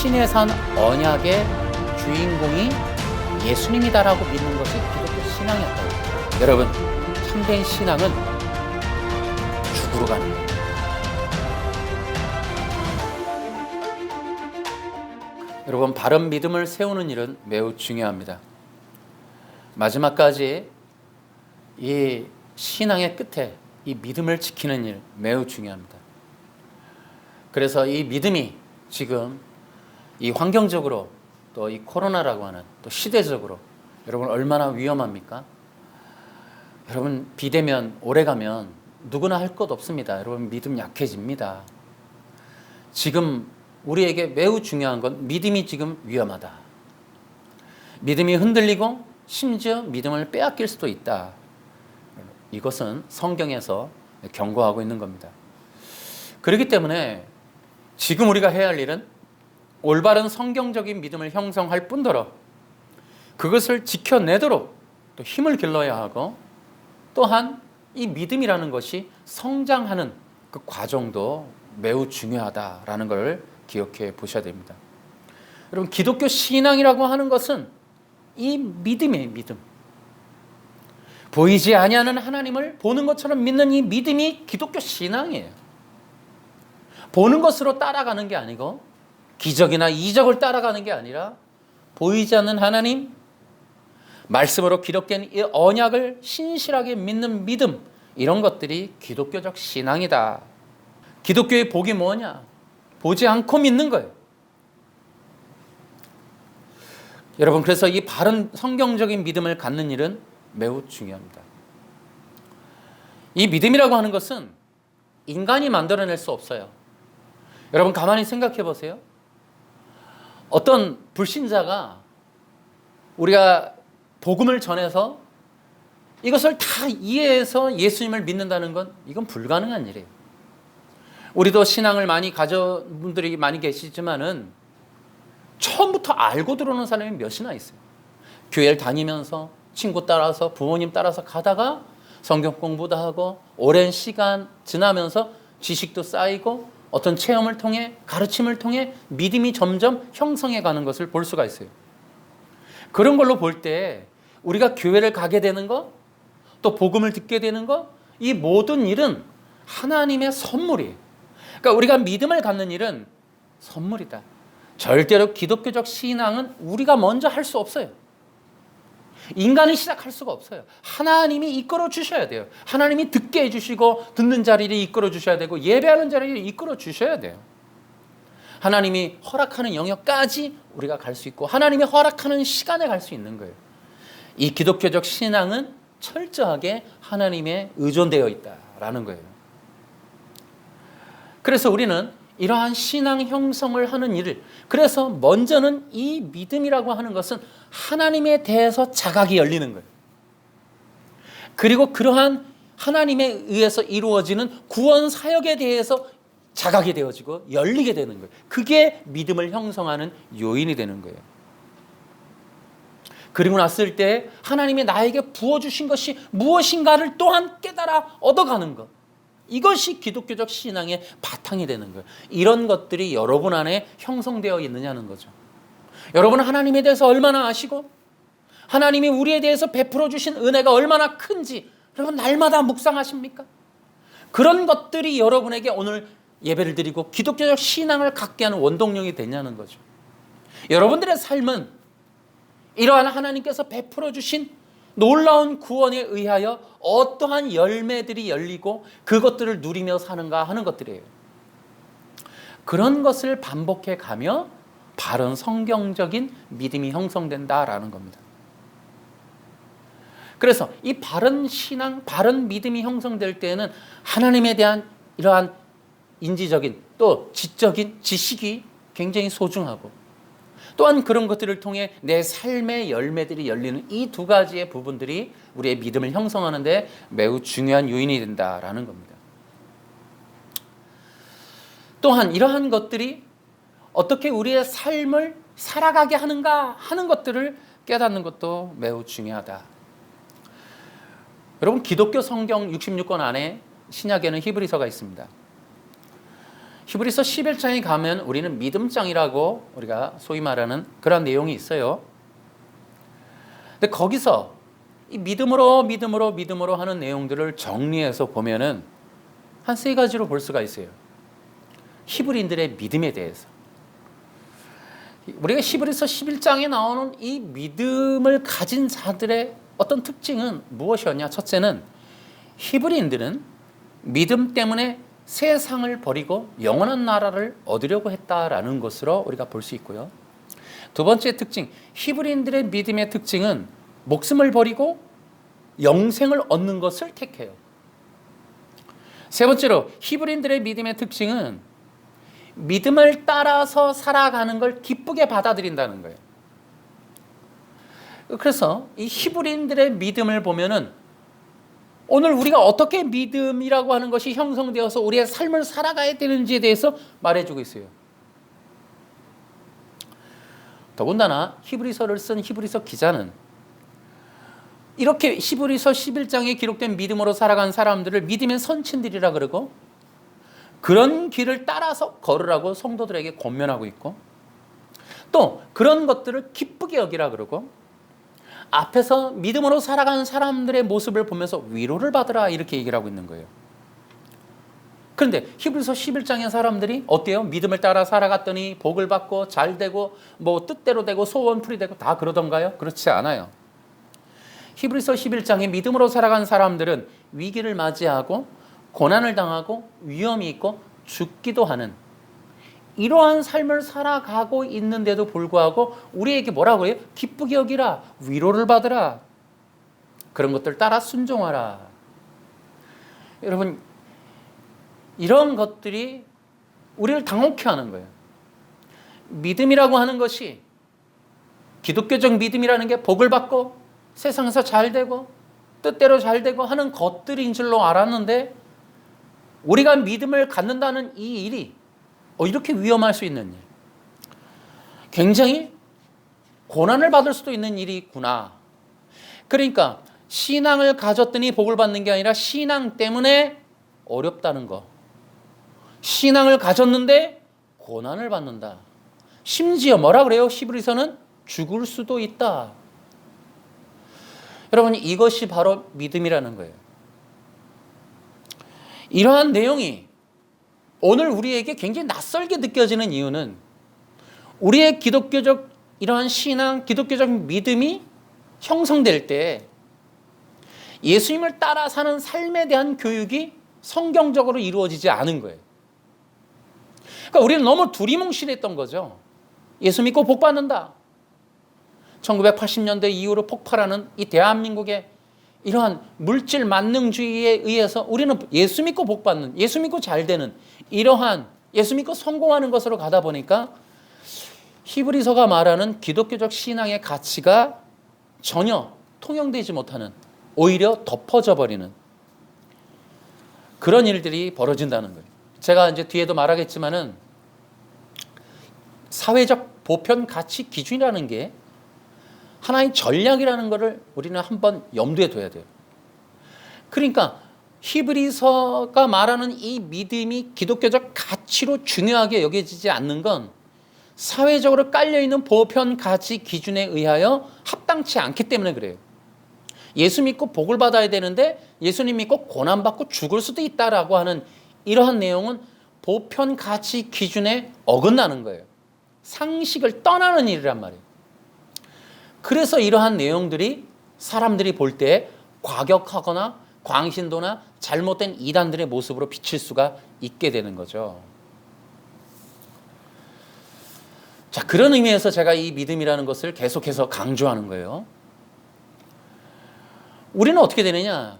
신의 산 언약의 주인공이 예수님이다라고 믿는 것이 기독교 신앙이었다고. 여러분, 참된 신앙은 죽으러 가는 거예요. 여러분, 바른 믿음을 세우는 일은 매우 중요합니다. 마지막까지 이 신앙의 끝에 이 믿음을 지키는 일 매우 중요합니다. 그래서 이 믿음이 지금 이 환경적으로 또 이 코로나라고 하는 또 시대적으로 여러분 얼마나 위험합니까? 여러분, 비대면 오래가면 누구나 할 것 없습니다. 여러분, 믿음 약해집니다. 지금 우리에게 매우 중요한 건 믿음이 지금 위험하다. 믿음이 흔들리고 심지어 믿음을 빼앗길 수도 있다. 이것은 성경에서 경고하고 있는 겁니다. 그렇기 때문에 지금 우리가 해야 할 일은 올바른 성경적인 믿음을 형성할 뿐더러 그것을 지켜내도록 또 힘을 길러야 하고, 또한 이 믿음이라는 것이 성장하는 그 과정도 매우 중요하다라는 걸 기억해 보셔야 됩니다. 여러분, 기독교 신앙이라고 하는 것은 이 믿음이에요. 믿음. 보이지 아니하는 하나님을 보는 것처럼 믿는 이 믿음이 기독교 신앙이에요. 보는 것으로 따라가는 게 아니고 기적이나 이적을 따라가는 게 아니라 보이지 않는 하나님, 말씀으로 기록된 이 언약을 신실하게 믿는 믿음, 이런 것들이 기독교적 신앙이다. 기독교의 복이 뭐냐? 보지 않고 믿는 거예요. 여러분, 그래서 이 바른 성경적인 믿음을 갖는 일은 매우 중요합니다. 이 믿음이라고 하는 것은 인간이 만들어낼 수 없어요. 여러분, 가만히 생각해 보세요. 어떤 불신자가 우리가 복음을 전해서 이것을 다 이해해서 예수님을 믿는다는 건 이건 불가능한 일이에요. 우리도 신앙을 많이 가진 분들이 많이 계시지만은 처음부터 알고 들어오는 사람이 몇이나 있어요. 교회를 다니면서 친구 따라서 부모님 따라서 가다가 성경 공부도 하고 오랜 시간 지나면서 지식도 쌓이고 어떤 체험을 통해 가르침을 통해 믿음이 점점 형성해 가는 것을 볼 수가 있어요. 그런 걸로 볼 때 우리가 교회를 가게 되는 것, 또 복음을 듣게 되는 것, 이 모든 일은 하나님의 선물이에요. 그러니까 우리가 믿음을 갖는 일은 선물이다. 절대로 기독교적 신앙은 우리가 먼저 할 수 없어요. 인간이 시작할 수가 없어요. 하나님이 이끌어 주셔야 돼요. 하나님이 듣게 해주시고 듣는 자리를 이끌어 주셔야 되고 예배하는 자리를 이끌어 주셔야 돼요. 하나님이 허락하는 영역까지 우리가 갈 수 있고 하나님이 허락하는 시간에 갈 수 있는 거예요. 이 기독교적 신앙은 철저하게 하나님에 의존되어 있다라는 거예요. 그래서 우리는 이러한 신앙 형성을 하는 일을, 그래서 먼저는 이 믿음이라고 하는 것은 하나님에 대해서 자각이 열리는 거예요. 그리고 그러한 하나님에 의해서 이루어지는 구원 사역에 대해서 자각이 되어지고 열리게 되는 거예요. 그게 믿음을 형성하는 요인이 되는 거예요. 그리고 났을 때 하나님이 나에게 부어주신 것이 무엇인가를 또한 깨달아 얻어가는 것, 이것이 기독교적 신앙의 바탕이 되는 거예요. 이런 것들이 여러분 안에 형성되어 있느냐는 거죠. 여러분은 하나님에 대해서 얼마나 아시고 하나님이 우리에 대해서 베풀어 주신 은혜가 얼마나 큰지 여러분 날마다 묵상하십니까? 그런 것들이 여러분에게 오늘 예배를 드리고 기독교적 신앙을 갖게 하는 원동력이 되냐는 거죠. 여러분들의 삶은 이러한 하나님께서 베풀어 주신 놀라운 구원에 의하여 어떠한 열매들이 열리고 그것들을 누리며 사는가 하는 것들이에요. 그런 것을 반복해 가며 바른 성경적인 믿음이 형성된다라는 겁니다. 그래서 이 바른 신앙, 바른 믿음이 형성될 때에는 하나님에 대한 이러한 인지적인 또 지적인 지식이 굉장히 소중하고, 또한 그런 것들을 통해 내 삶의 열매들이 열리는 이 두 가지의 부분들이 우리의 믿음을 형성하는 데 매우 중요한 요인이 된다라는 겁니다. 또한 이러한 것들이 어떻게 우리의 삶을 살아가게 하는가 하는 것들을 깨닫는 것도 매우 중요하다. 여러분, 기독교 성경 66권 안에 신약에는 히브리서가 있습니다. 히브리서 11장에 가면 우리는 믿음장이라고 우리가 소위 말하는 그런 내용이 있어요. 근데 거기서 이 믿음으로 하는 내용들을 정리해서 보면은 한 세 가지로 볼 수가 있어요. 히브리인들의 믿음에 대해서. 우리가 히브리서 11장에 나오는 이 믿음을 가진 자들의 어떤 특징은 무엇이었냐? 첫째는 히브리인들은 믿음 때문에 세상을 버리고 영원한 나라를 얻으려고 했다라는 것으로 우리가 볼 수 있고요. 두 번째 특징, 히브리인들의 믿음의 특징은 목숨을 버리고 영생을 얻는 것을 택해요. 세 번째로 히브리인들의 믿음의 특징은 믿음을 따라서 살아가는 걸 기쁘게 받아들인다는 거예요. 그래서 이 히브리인들의 믿음을 보면은 오늘 우리가 어떻게 믿음이라고 하는 것이 형성되어서 우리의 삶을 살아가야 되는지에 대해서 말해주고 있어요. 더군다나 히브리서를 쓴 히브리서 기자는 이렇게 히브리서 11장에 기록된 믿음으로 살아간 사람들을 믿음의 선친들이라 그러고 그런 길을 따라서 걸으라고 성도들에게 권면하고 있고 또 그런 것들을 기쁘게 여기라 그러고 앞에서 믿음으로 살아가는 사람들의 모습을 보면서 위로를 받으라 이렇게 얘기를 하고 있는 거예요. 그런데 히브리서 11장의 사람들이 어때요? 믿음을 따라 살아갔더니 복을 받고 잘 되고 뭐 뜻대로 되고 소원풀이 되고 다 그러던가요? 그렇지 않아요. 히브리서 11장에 믿음으로 살아간 사람들은 위기를 맞이하고 고난을 당하고 위험이 있고 죽기도 하는 이러한 삶을 살아가고 있는데도 불구하고 우리에게 뭐라고 해요? 기쁘게 여기라, 위로를 받으라, 그런 것들 따라 순종하라. 여러분, 이런 것들이 우리를 당혹해 하는 거예요. 믿음이라고 하는 것이 기독교적 믿음이라는 게 복을 받고 세상에서 잘 되고 뜻대로 잘 되고 하는 것들인 줄로 알았는데 우리가 믿음을 갖는다는 이 일이 이렇게 위험할 수 있는 일, 굉장히 고난을 받을 수도 있는 일이 있구나. 그러니까 신앙을 가졌더니 복을 받는 게 아니라 신앙 때문에 어렵다는 거, 신앙을 가졌는데 고난을 받는다. 심지어 뭐라 그래요? 히브리서는 죽을 수도 있다. 여러분, 이것이 바로 믿음이라는 거예요. 이러한 내용이 오늘 우리에게 굉장히 낯설게 느껴지는 이유는 우리의 기독교적 이러한 신앙, 기독교적 믿음이 형성될 때 예수님을 따라 사는 삶에 대한 교육이 성경적으로 이루어지지 않은 거예요. 그러니까 우리는 너무 두리뭉실했던 거죠. 예수 믿고 복 받는다. 1980년대 이후로 폭발하는 이 대한민국의 이러한 물질 만능주의에 의해서 우리는 예수 믿고 복 받는, 예수 믿고 잘 되는 이러한 예수 믿고 성공하는 것으로 가다 보니까 히브리서가 말하는 기독교적 신앙의 가치가 전혀 통용되지 못하는, 오히려 덮어져 버리는 그런 일들이 벌어진다는 거예요. 제가 이제 뒤에도 말하겠지만은 사회적 보편 가치 기준이라는 게 하나의 전략이라는 것을 우리는 한번 염두에 둬야 돼요. 그러니까 히브리서가 말하는 이 믿음이 기독교적 가치로 중요하게 여겨지지 않는 건 사회적으로 깔려있는 보편 가치 기준에 의하여 합당치 않기 때문에 그래요. 예수 믿고 복을 받아야 되는데 예수님 믿고 고난받고 죽을 수도 있다라고 하는 이러한 내용은 보편 가치 기준에 어긋나는 거예요. 상식을 떠나는 일이란 말이에요. 그래서 이러한 내용들이 사람들이 볼 때 과격하거나 광신도나 잘못된 이단들의 모습으로 비칠 수가 있게 되는 거죠. 자, 그런 의미에서 제가 이 믿음이라는 것을 계속해서 강조하는 거예요. 우리는 어떻게 되느냐?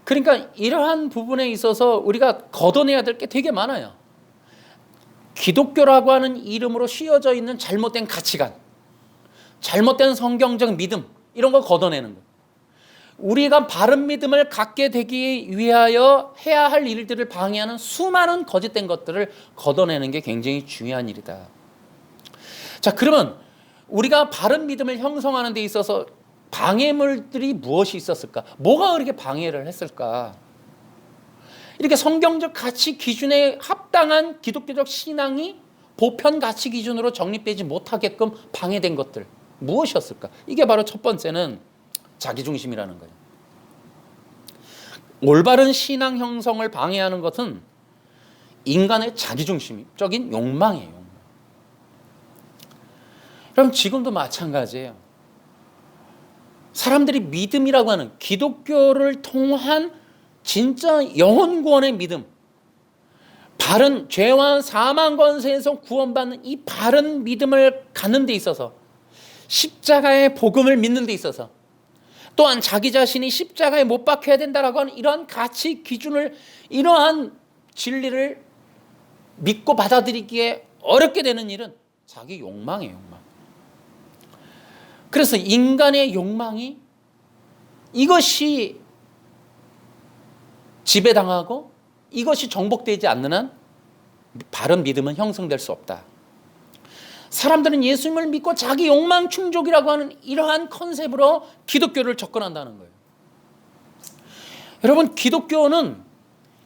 그러니까 이러한 부분에 있어서 우리가 걷어내야 될 게 되게 많아요. 기독교라고 하는 이름으로 씌워져 있는 잘못된 가치관, 잘못된 성경적 믿음, 이런 걸 걷어내는 거예요. 우리가 바른 믿음을 갖게 되기 위하여 해야 할 일들을 방해하는 수많은 거짓된 것들을 걷어내는 게 굉장히 중요한 일이다. 자, 그러면 우리가 바른 믿음을 형성하는 데 있어서 방해물들이 무엇이 있었을까? 뭐가 그렇게 방해를 했을까? 이렇게 성경적 가치 기준에 합당한 기독교적 신앙이 보편 가치 기준으로 정립되지 못하게끔 방해된 것들 무엇이었을까? 이게 바로 첫 번째는 자기중심이라는 거예요. 올바른 신앙 형성을 방해하는 것은 인간의 자기중심적인 욕망이에요. 욕망. 그럼 지금도 마찬가지예요. 사람들이 믿음이라고 하는 기독교를 통한 진짜 영혼 구원의 믿음, 바른 죄와 사망 권세에서 구원받는 이 바른 믿음을 갖는 데 있어서, 십자가의 복음을 믿는 데 있어서, 또한 자기 자신이 십자가에 못 박혀야 된다라고 하는 이러한 가치 기준을, 이러한 진리를 믿고 받아들이기에 어렵게 되는 일은 자기 욕망이에요. 욕망. 그래서 인간의 욕망이 이것이 지배당하고 이것이 정복되지 않는 한 바른 믿음은 형성될 수 없다. 사람들은 예수님을 믿고 자기 욕망 충족이라고 하는 이러한 컨셉으로 기독교를 접근한다는 거예요. 여러분, 기독교는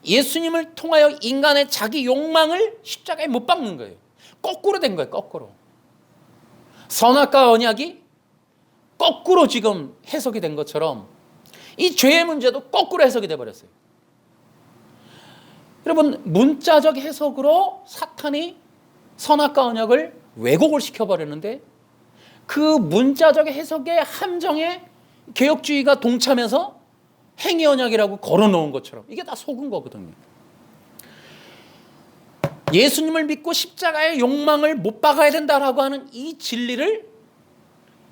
예수님을 통하여 인간의 자기 욕망을 십자가에 못 박는 거예요. 거꾸로 된 거예요. 거꾸로. 선악과 언약이 거꾸로 지금 해석이 된 것처럼 이 죄의 문제도 거꾸로 해석이 돼버렸어요. 여러분, 문자적 해석으로 사탄이 선악과 언약을 왜곡을 시켜버렸는데 그 문자적 해석의 함정에 개혁주의가 동참해서 행위 언약이라고 걸어놓은 것처럼 이게 다 속은 거거든요. 예수님을 믿고 십자가의 욕망을 못 박아야 된다라고 하는 이 진리를,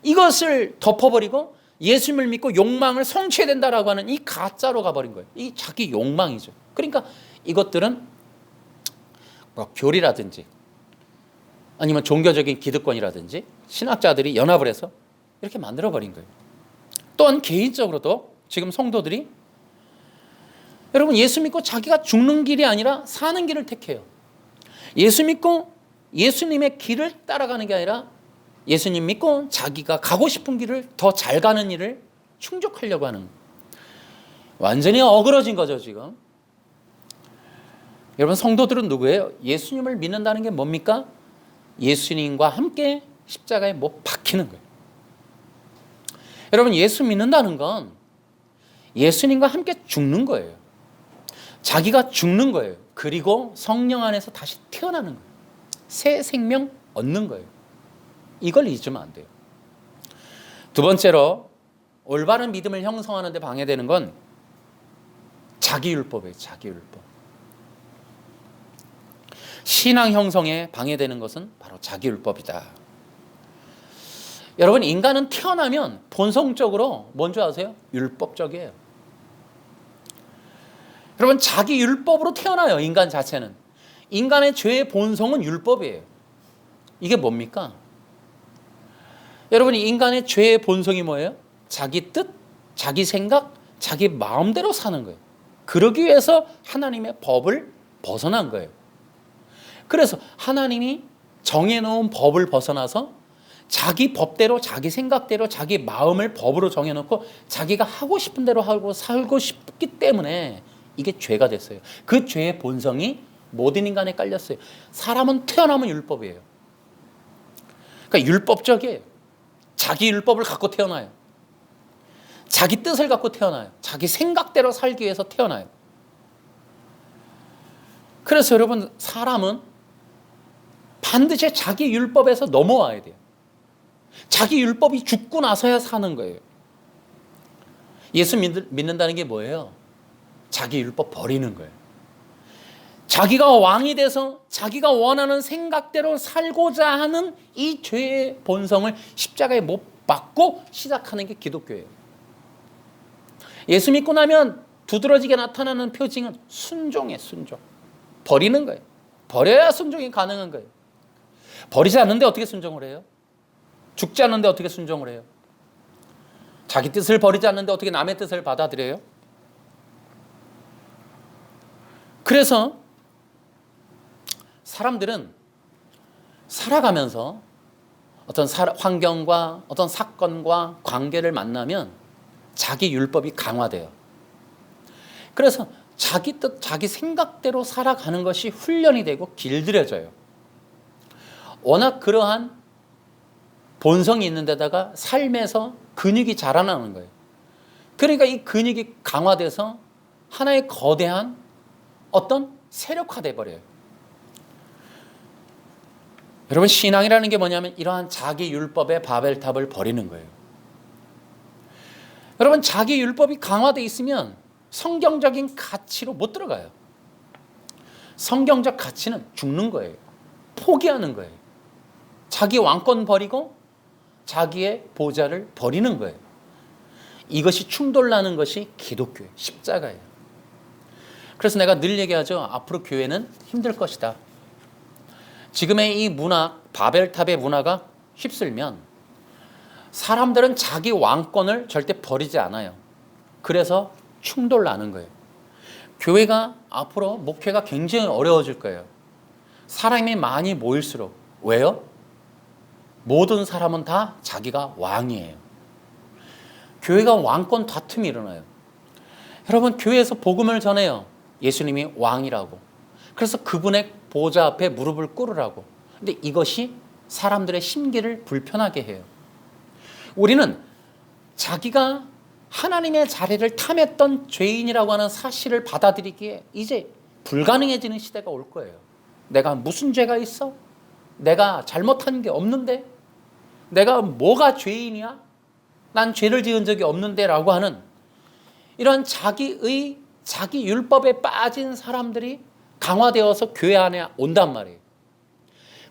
이것을 덮어버리고 예수님을 믿고 욕망을 성취해야 된다라고 하는 이 가짜로 가버린 거예요. 이 자기 욕망이죠. 그러니까 이것들은 뭐 교리라든지 아니면 종교적인 기득권이라든지 신학자들이 연합을 해서 이렇게 만들어버린 거예요. 또한 개인적으로도 지금 성도들이, 여러분, 예수 믿고 자기가 죽는 길이 아니라 사는 길을 택해요. 예수 믿고 예수님의 길을 따라가는 게 아니라 예수님 믿고 자기가 가고 싶은 길을 더 잘 가는 일을 충족하려고 하는, 완전히 어그러진 거죠 지금. 여러분, 성도들은 누구예요? 예수님을 믿는다는 게 뭡니까? 예수님과 함께 십자가에 못 박히는 거예요. 여러분, 예수 믿는다는 건 예수님과 함께 죽는 거예요. 자기가 죽는 거예요. 그리고 성령 안에서 다시 태어나는 거예요. 새 생명 얻는 거예요. 이걸 잊으면 안 돼요. 두 번째로 올바른 믿음을 형성하는 데 방해되는 건 자기율법이에요. 자기율법. 신앙 형성에 방해되는 것은 바로 자기율법이다. 여러분, 인간은 태어나면 본성적으로 뭔지 아세요? 율법적이에요. 여러분, 자기율법으로 태어나요. 인간 자체는. 인간의 죄의 본성은 율법이에요. 이게 뭡니까? 여러분, 인간의 죄의 본성이 뭐예요? 자기 뜻, 자기 생각, 자기 마음대로 사는 거예요. 그러기 위해서 하나님의 법을 벗어난 거예요. 그래서 하나님이 정해놓은 법을 벗어나서 자기 법대로, 자기 생각대로, 자기 마음을 법으로 정해놓고 자기가 하고 싶은 대로 하고 살고 싶기 때문에 이게 죄가 됐어요. 그 죄의 본성이 모든 인간에 깔렸어요. 사람은 태어나면 율법이에요. 그러니까 율법적이에요. 자기 율법을 갖고 태어나요. 자기 뜻을 갖고 태어나요. 자기 생각대로 살기 위해서 태어나요. 그래서 여러분, 사람은 반드시 자기 율법에서 넘어와야 돼요. 자기 율법이 죽고 나서야 사는 거예요. 예수 믿는다는 게 뭐예요? 자기 율법 버리는 거예요. 자기가 왕이 돼서 자기가 원하는 생각대로 살고자 하는 이 죄의 본성을 십자가에 못 박고 시작하는 게 기독교예요. 예수 믿고 나면 두드러지게 나타나는 표징은 순종이에요. 순종. 버리는 거예요. 버려야 순종이 가능한 거예요. 버리지 않는데 어떻게 순종을 해요? 죽지 않는데 어떻게 순종을 해요? 자기 뜻을 버리지 않는데 어떻게 남의 뜻을 받아들여요? 그래서 사람들은 살아가면서 어떤 환경과 어떤 사건과 관계를 만나면 자기 율법이 강화돼요. 그래서 자기 뜻, 자기 생각대로 살아가는 것이 훈련이 되고 길들여져요. 워낙 그러한 본성이 있는 데다가 삶에서 근육이 자라나는 거예요. 그러니까 이 근육이 강화돼서 하나의 거대한 어떤 세력화돼 버려요. 여러분, 신앙이라는 게 뭐냐면 이러한 자기 율법의 바벨탑을 버리는 거예요. 여러분, 자기 율법이 강화돼 있으면 성경적인 가치로 못 들어가요. 성경적 가치는 죽는 거예요. 포기하는 거예요. 자기 왕권 버리고 자기의 보좌를 버리는 거예요. 이것이 충돌나는 것이 기독교예요. 십자가예요. 그래서 내가 늘 얘기하죠. 앞으로 교회는 힘들 것이다. 지금의 이 문화, 바벨탑의 문화가 휩쓸면 사람들은 자기 왕권을 절대 버리지 않아요. 그래서 충돌나는 거예요. 교회가 앞으로 목회가 굉장히 어려워질 거예요. 사람이 많이 모일수록. 왜요? 모든 사람은 다 자기가 왕이에요. 교회가 왕권 다툼이 일어나요. 여러분, 교회에서 복음을 전해요. 예수님이 왕이라고. 그래서 그분의 보좌 앞에 무릎을 꿇으라고. 근데 이것이 사람들의 심기를 불편하게 해요. 우리는 자기가 하나님의 자리를 탐했던 죄인이라고 하는 사실을 받아들이기에 이제 불가능해지는 시대가 올 거예요. 내가 무슨 죄가 있어? 내가 잘못한 게 없는데? 내가 뭐가 죄인이야? 난 죄를 지은 적이 없는데 라고 하는 이런 자기 율법에 빠진 사람들이 강화되어서 교회 안에 온단 말이에요.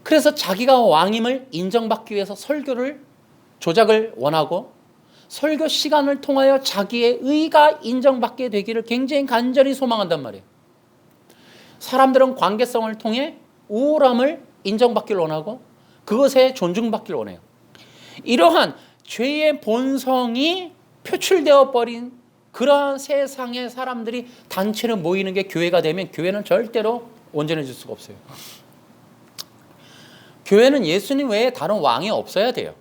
그래서 자기가 왕임을 인정받기 위해서 설교를 조작을 원하고 설교 시간을 통하여 자기의 의가 인정받게 되기를 굉장히 간절히 소망한단 말이에요. 사람들은 관계성을 통해 우월함을 인정받기를 원하고 그것에 존중받기를 원해요. 이러한 죄의 본성이 표출되어 버린 그러한 세상의 사람들이 단체로 모이는 게 교회가 되면 교회는 절대로 온전해질 수가 없어요. 교회는 예수님 외에 다른 왕이 없어야 돼요.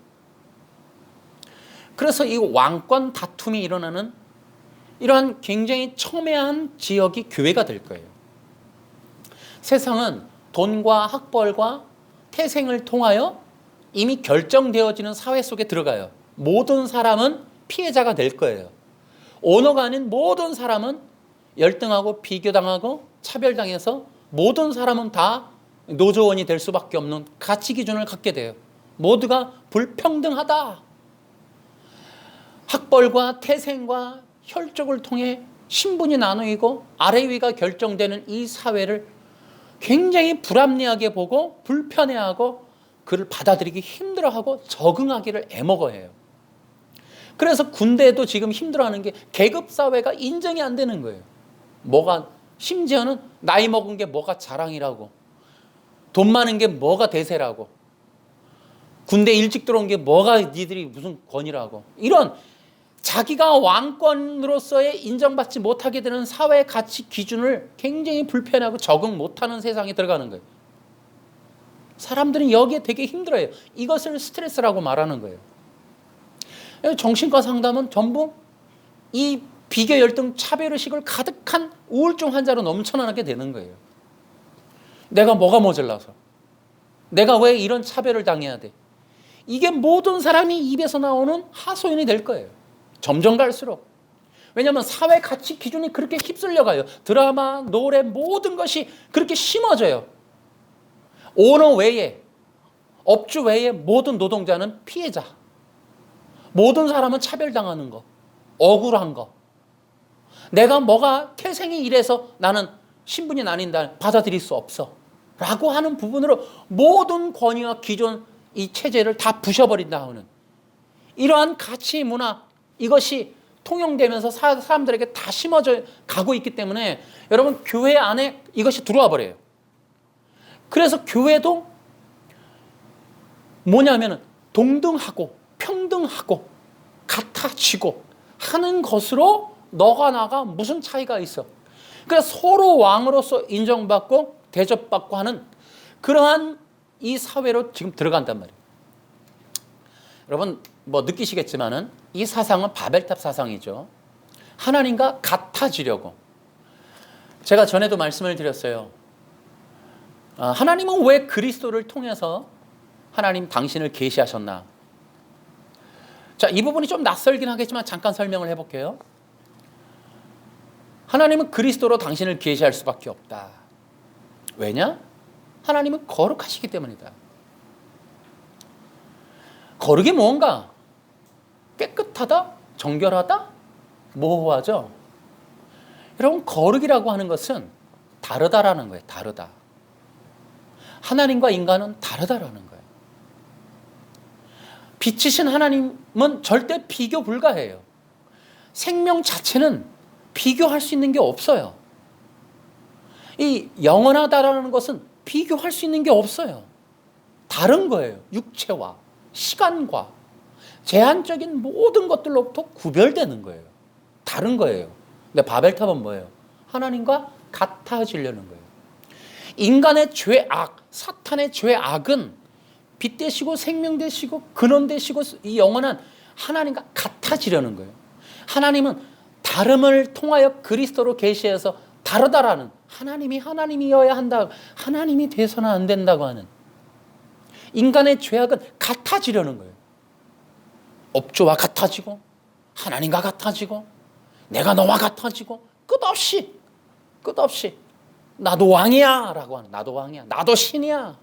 그래서 이 왕권 다툼이 일어나는 이러한 굉장히 첨예한 지역이 교회가 될 거예요. 세상은 돈과 학벌과 태생을 통하여 이미 결정되어지는 사회 속에 들어가요. 모든 사람은 피해자가 될 거예요. 언어가 아닌 모든 사람은 열등하고 비교당하고 차별당해서 모든 사람은 다 노조원이 될 수밖에 없는 가치 기준을 갖게 돼요. 모두가 불평등하다. 학벌과 태생과 혈족을 통해 신분이 나누이고 아래 위가 결정되는 이 사회를 굉장히 불합리하게 보고 불편해하고 그를 받아들이기 힘들어하고 적응하기를 애먹어해요. 그래서 군대도 지금 힘들어하는 게 계급사회가 인정이 안 되는 거예요. 뭐가 심지어는 나이 먹은 게 뭐가 자랑이라고, 돈 많은 게 뭐가 대세라고, 군대 일찍 들어온 게 뭐가 니들이 무슨 권위라고, 이런 자기가 왕권으로서의 인정받지 못하게 되는 사회 가치 기준을 굉장히 불편하고 적응 못하는 세상에 들어가는 거예요. 사람들은 여기에 되게 힘들어요. 이것을 스트레스라고 말하는 거예요. 정신과 상담은 전부 이 비교, 열등, 차별의식을 가득한 우울증 환자로 넘쳐나게 되는 거예요. 내가 뭐가 모자라서, 내가 왜 이런 차별을 당해야 돼? 이게 모든 사람이 입에서 나오는 하소연이 될 거예요. 점점 갈수록. 왜냐하면 사회 가치 기준이 그렇게 휩쓸려가요. 드라마, 노래, 모든 것이 그렇게 심어져요. 오너 외에, 업주 외에 모든 노동자는 피해자. 모든 사람은 차별당하는 거, 억울한 거. 내가 뭐가 태생이 이래서 나는 신분이 나뉜다, 받아들일 수 없어 라고 하는 부분으로 모든 권위와 기존 이 체제를 다 부셔버린다 하는 이러한 가치 문화, 이것이 통용되면서 사람들에게 다 심어져 가고 있기 때문에 여러분, 교회 안에 이것이 들어와 버려요. 그래서 교회도 뭐냐면은 동등하고 평등하고 같아지고 하는 것으로 너가 나가 무슨 차이가 있어. 그래서 서로 왕으로서 인정받고 대접받고 하는 그러한 이 사회로 지금 들어간단 말이에요. 여러분 뭐 느끼시겠지만은 이 사상은 바벨탑 사상이죠. 하나님과 같아지려고. 제가 전에도 말씀을 드렸어요. 하나님은 왜 그리스도를 통해서 하나님 당신을 계시하셨나? 자, 이 부분이 좀 낯설긴 하겠지만 잠깐 설명을 해볼게요. 하나님은 그리스도로 당신을 계시할 수밖에 없다. 왜냐? 하나님은 거룩하시기 때문이다. 거룩이 뭔가? 깨끗하다? 정결하다? 모호하죠? 여러분, 거룩이라고 하는 것은 다르다라는 거예요. 다르다. 하나님과 인간은 다르다라는 거예요. 빛이신 하나님은 절대 비교 불가해요. 생명 자체는 비교할 수 있는 게 없어요. 이 영원하다라는 것은 비교할 수 있는 게 없어요. 다른 거예요. 육체와 시간과 제한적인 모든 것들로부터 구별되는 거예요. 다른 거예요. 근데 바벨탑은 뭐예요? 하나님과 같아지려는 거예요. 인간의 죄악, 사탄의 죄악은 빛 되시고 생명 되시고 근원 되시고 이 영원한 하나님과 같아지려는 거예요. 하나님은 다름을 통하여 그리스도로 계시해서 다르다라는, 하나님이 하나님이어야 한다, 하나님이 돼서는 안 된다고 하는, 인간의 죄악은 같아지려는 거예요. 업주와 같아지고 하나님과 같아지고 내가 너와 같아지고 끝없이 나도 왕이야 라고 하는, 나도 왕이야, 나도 신이야.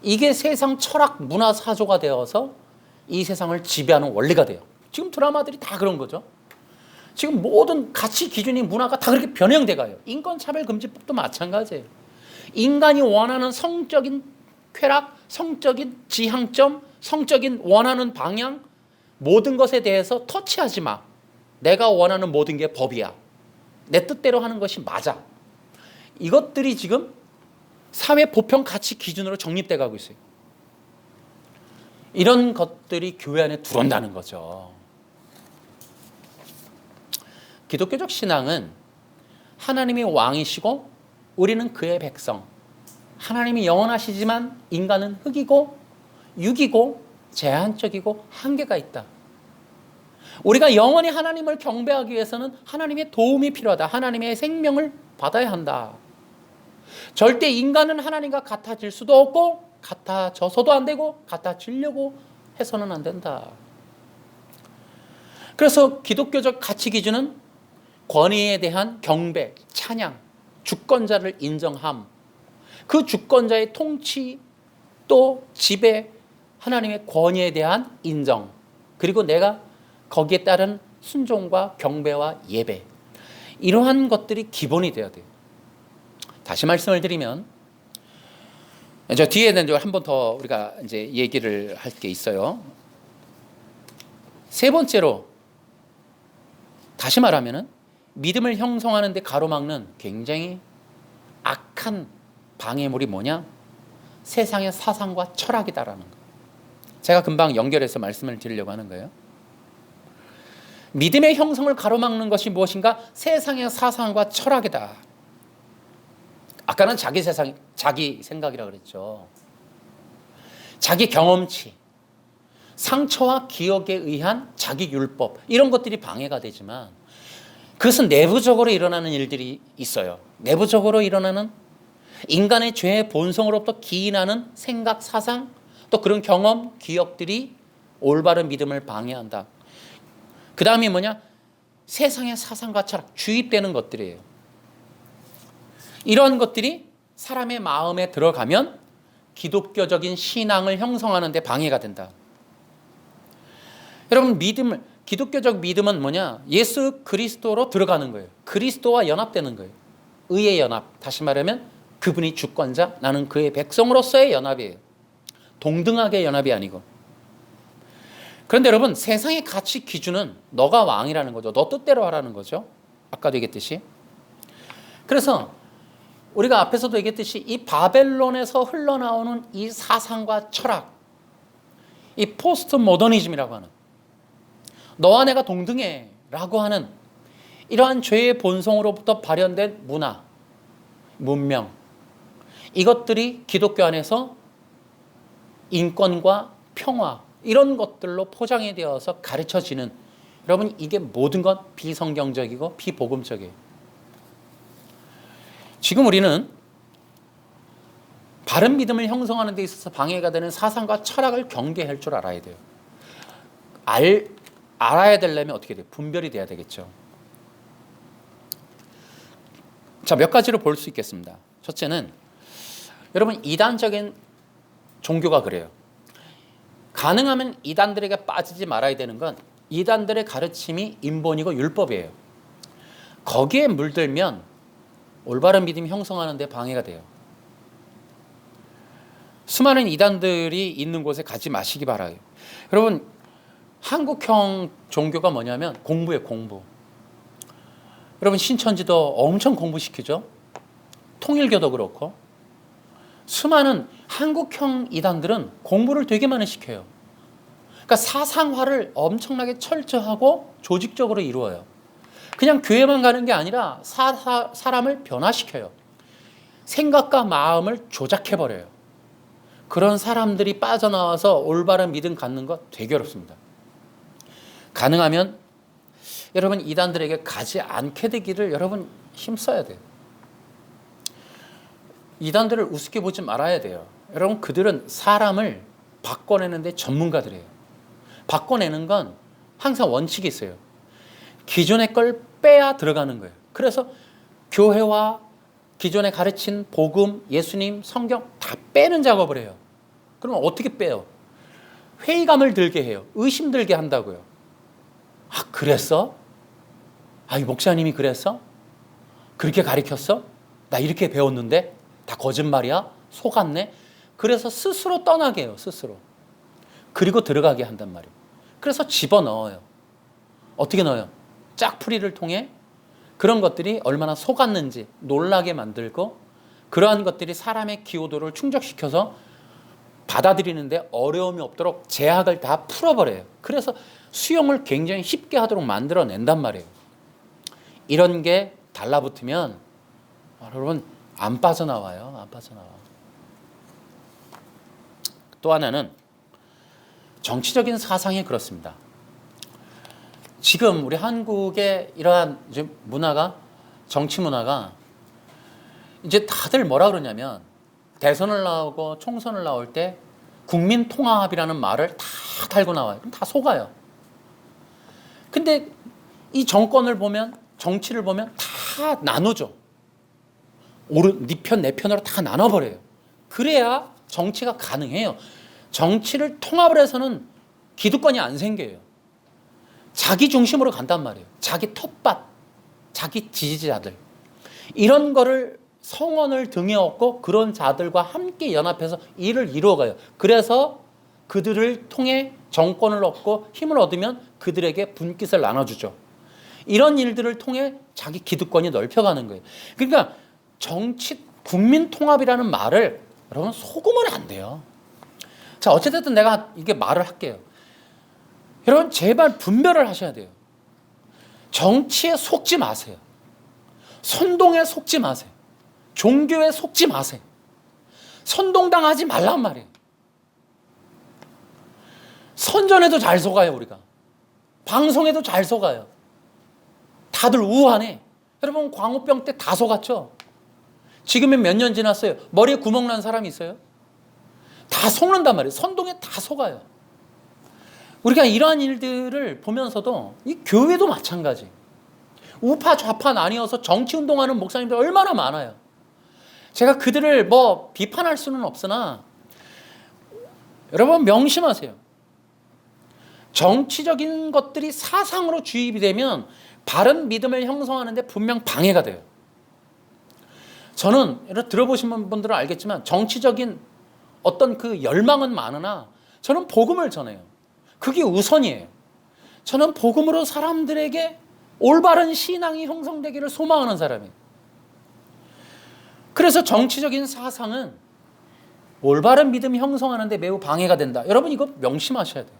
이게 세상 철학 문화 사조가 되어서 이 세상을 지배하는 원리가 돼요. 지금 드라마들이 다 그런 거죠. 지금 모든 가치 기준이, 문화가 다 그렇게 변형돼 가요. 인권차별금지법도 마찬가지예요. 인간이 원하는 성적인 쾌락, 성적인 지향점, 성적인 원하는 방향, 모든 것에 대해서 터치하지 마. 내가 원하는 모든 게 법이야. 내 뜻대로 하는 것이 맞아. 이것들이 지금 사회 보편 가치 기준으로 정립돼 가고 있어요. 이런 것들이 교회 안에 들어온다는 거죠. 기독교적 신앙은 하나님이 왕이시고 우리는 그의 백성. 하나님이 영원하시지만 인간은 흙이고 육이고 제한적이고 한계가 있다. 우리가 영원히 하나님을 경배하기 위해서는 하나님의 도움이 필요하다. 하나님의 생명을 받아야 한다. 절대 인간은 하나님과 같아질 수도 없고 같아져서도 안 되고 같아지려고 해서는 안 된다. 그래서 기독교적 가치 기준은 권위에 대한 경배, 찬양, 주권자를 인정함, 그 주권자의 통치 또 지배, 하나님의 권위에 대한 인정, 그리고 내가 거기에 따른 순종과 경배와 예배, 이러한 것들이 기본이 되어야 돼요. 다시 말씀을 드리면, 저 뒤에는 한 번 더 우리가 이제 얘기를 할 게 있어요. 세 번째로, 다시 말하면은 믿음을 형성하는 데 가로막는 굉장히 악한 방해물이 뭐냐? 세상의 사상과 철학이다라는 거. 제가 금방 연결해서 말씀을 드리려고 하는 거예요. 믿음의 형성을 가로막는 것이 무엇인가? 세상의 사상과 철학이다. 아까는 자기 세상, 자기 생각이라고 그랬죠. 자기 경험치, 상처와 기억에 의한 자기 율법, 이런 것들이 방해가 되지만 그것은 내부적으로 일어나는 일들이 있어요. 내부적으로 일어나는 인간의 죄의 본성으로부터 기인하는 생각, 사상, 또 그런 경험, 기억들이 올바른 믿음을 방해한다. 그 다음이 뭐냐? 세상의 사상과 철학, 주입되는 것들이에요. 이런 것들이 사람의 마음에 들어가면 기독교적인 신앙을 형성하는 데 방해가 된다. 여러분, 기독교적 믿음은 뭐냐? 예수 그리스도로 들어가는 거예요. 그리스도와 연합되는 거예요. 의의 연합, 다시 말하면 그분이 주권자, 나는 그의 백성으로서의 연합이에요. 동등하게 연합이 아니고. 그런데 여러분, 세상의 가치 기준은 너가 왕이라는 거죠. 너 뜻대로 하라는 거죠. 아까도 얘기했듯이. 그래서 우리가 앞에서도 얘기했듯이 이 바벨론에서 흘러나오는 이 사상과 철학, 이 포스트 모더니즘이라고 하는, 너와 내가 동등해 라고 하는 이러한 죄의 본성으로부터 발현된 문화, 문명, 이것들이 기독교 안에서 인권과 평화, 이런 것들로 포장이 되어서 가르쳐지는, 여러분, 이게 모든 것 비성경적이고 비복음적이에요. 지금 우리는 바른 믿음을 형성하는 데 있어서 방해가 되는 사상과 철학을 경계할 줄 알아야 돼요. 알아야 되려면 어떻게 돼요? 분별이 돼야 되겠죠. 자, 몇 가지로 볼 수 있겠습니다. 첫째는 여러분, 이단적인 종교가 그래요. 가능하면 이단들에게 빠지지 말아야 되는 건 이단들의 가르침이 인본이고 율법이에요. 거기에 물들면 올바른 믿음 형성하는 데 방해가 돼요. 수많은 이단들이 있는 곳에 가지 마시기 바라요. 여러분, 한국형 종교가 뭐냐면 공부예요, 공부. 여러분, 신천지도 엄청 공부시키죠. 통일교도 그렇고. 수많은 한국형 이단들은 공부를 되게 많이 시켜요. 그러니까 사상화를 엄청나게 철저하고 조직적으로 이루어요. 그냥 교회만 가는 게 아니라 사람을 변화시켜요. 생각과 마음을 조작해버려요. 그런 사람들이 빠져나와서 올바른 믿음 갖는 거 되게 어렵습니다. 가능하면 여러분, 이단들에게 가지 않게 되기를 여러분 힘써야 돼요. 이단들을 우습게 보지 말아야 돼요. 여러분, 그들은 사람을 바꿔내는 데 전문가들이에요. 바꿔내는 건 항상 원칙이 있어요. 기존의 걸 빼야 들어가는 거예요. 그래서 교회와 기존에 가르친 복음, 예수님, 성경 다 빼는 작업을 해요. 그러면 어떻게 빼요? 회의감을 들게 해요. 의심 들게 한다고요. 아, 그랬어? 아, 이 목사님이 그랬어? 그렇게 가르쳤어? 나 이렇게 배웠는데? 다 거짓말이야? 속았네? 그래서 스스로 떠나게 해요, 스스로. 그리고 들어가게 한단 말이에요. 그래서 집어넣어요. 어떻게 넣어요? 짝풀이를 통해 그런 것들이 얼마나 속았는지 놀라게 만들고, 그러한 것들이 사람의 기호도를 충족시켜서 받아들이는데 어려움이 없도록 제약을 다 풀어버려요. 그래서 수용을 굉장히 쉽게 하도록 만들어낸단 말이에요. 이런 게 달라붙으면 여러분 안 빠져나와요. 안 빠져나와. 또 하나는 정치적인 사상이 그렇습니다. 지금 우리 한국의 이러한 이제 문화가, 정치 문화가 이제 다들 뭐라 그러냐면, 대선을 나오고 총선을 나올 때 국민통합이라는 말을 다 달고 나와요. 그럼 다 속아요. 근데 이 정권을 보면, 정치를 보면 다 나누죠. 네 편, 내 편으로 다 나눠버려요. 그래야 정치가 가능해요. 정치를 통합을 해서는 기득권이 안 생겨요. 자기 중심으로 간단 말이에요. 자기 텃밭, 자기 지지자들. 이런 거를 성원을 등에 업고 그런 자들과 함께 연합해서 일을 이루어가요. 그래서 그들을 통해 정권을 얻고 힘을 얻으면 그들에게 분깃을 나눠주죠. 이런 일들을 통해 자기 기득권이 넓혀가는 거예요. 그러니까 정치, 국민통합이라는 말을 여러분 속으면 안 돼요. 자, 어쨌든 내가 이게 말을 할게요. 여러분 제발 분별을 하셔야 돼요. 정치에 속지 마세요. 선동에 속지 마세요. 종교에 속지 마세요. 선동당하지 말란 말이에요. 선전에도 잘 속아요, 우리가. 방송에도 잘 속아요. 다들 우한해. 여러분 광우병 때 다 속았죠? 지금은 몇 년 지났어요. 머리에 구멍 난 사람이 있어요? 다 속는단 말이에요. 선동에 다 속아요. 우리가 이러한 일들을 보면서도 이 교회도 마찬가지. 우파 좌파 나뉘어서 정치운동하는 목사님들 얼마나 많아요. 제가 그들을 뭐 비판할 수는 없으나 여러분 명심하세요. 정치적인 것들이 사상으로 주입이 되면 바른 믿음을 형성하는 데 분명 방해가 돼요. 저는 들어보신 분들은 알겠지만 정치적인 어떤 그 열망은 많으나 저는 복음을 전해요. 그게 우선이에요. 저는 복음으로 사람들에게 올바른 신앙이 형성되기를 소망하는 사람이에요. 그래서 정치적인 사상은 올바른 믿음 형성하는 데 매우 방해가 된다. 여러분 이거 명심하셔야 돼요.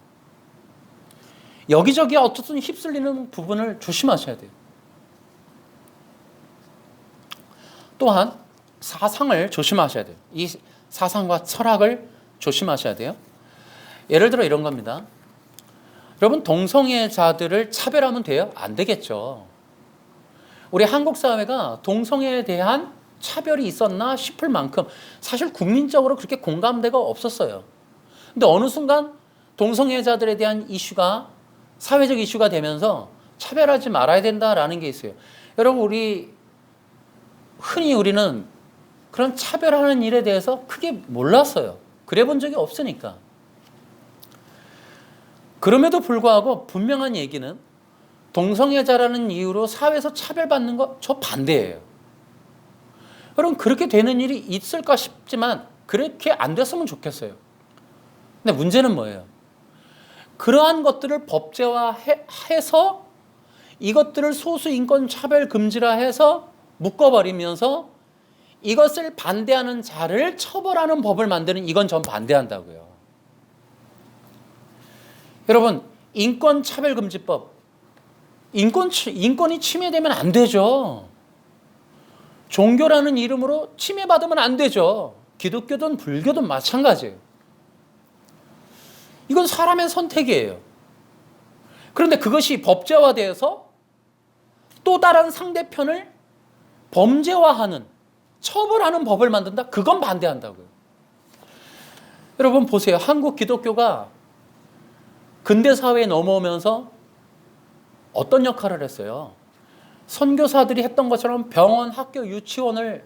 여기저기 어떻든 휩쓸리는 부분을 조심하셔야 돼요. 또한 사상을 조심하셔야 돼요. 이 사상과 철학을 조심하셔야 돼요. 예를 들어 이런 겁니다. 여러분 동성애자들을 차별하면 돼요? 안 되겠죠. 우리 한국 사회가 동성애에 대한 차별이 있었나 싶을 만큼 사실 국민적으로 그렇게 공감대가 없었어요. 근데 어느 순간 동성애자들에 대한 이슈가 사회적 이슈가 되면서 차별하지 말아야 된다라는 게 있어요. 여러분, 흔히 우리는 그런 차별하는 일에 대해서 크게 몰랐어요. 그래 본 적이 없으니까. 그럼에도 불구하고 분명한 얘기는 동성애자라는 이유로 사회에서 차별받는 거 저 반대예요. 여러분, 그렇게 되는 일이 있을까 싶지만 그렇게 안 됐으면 좋겠어요. 근데 문제는 뭐예요? 그러한 것들을 법제화해서 이것들을 소수인권 차별 금지라 해서 묶어버리면서 이것을 반대하는 자를 처벌하는 법을 만드는, 이건 전 반대한다고요. 여러분, 인권차별금지법, 인권이 침해되면 안 되죠. 종교라는 이름으로 침해받으면 안 되죠. 기독교든 불교든 마찬가지예요. 이건 사람의 선택이에요. 그런데 그것이 법제화되어서 또 다른 상대편을 범죄화하는, 처벌하는 법을 만든다? 그건 반대한다고요. 여러분 보세요. 한국 기독교가 근대사회에 넘어오면서 어떤 역할을 했어요? 선교사들이 했던 것처럼 병원, 학교, 유치원을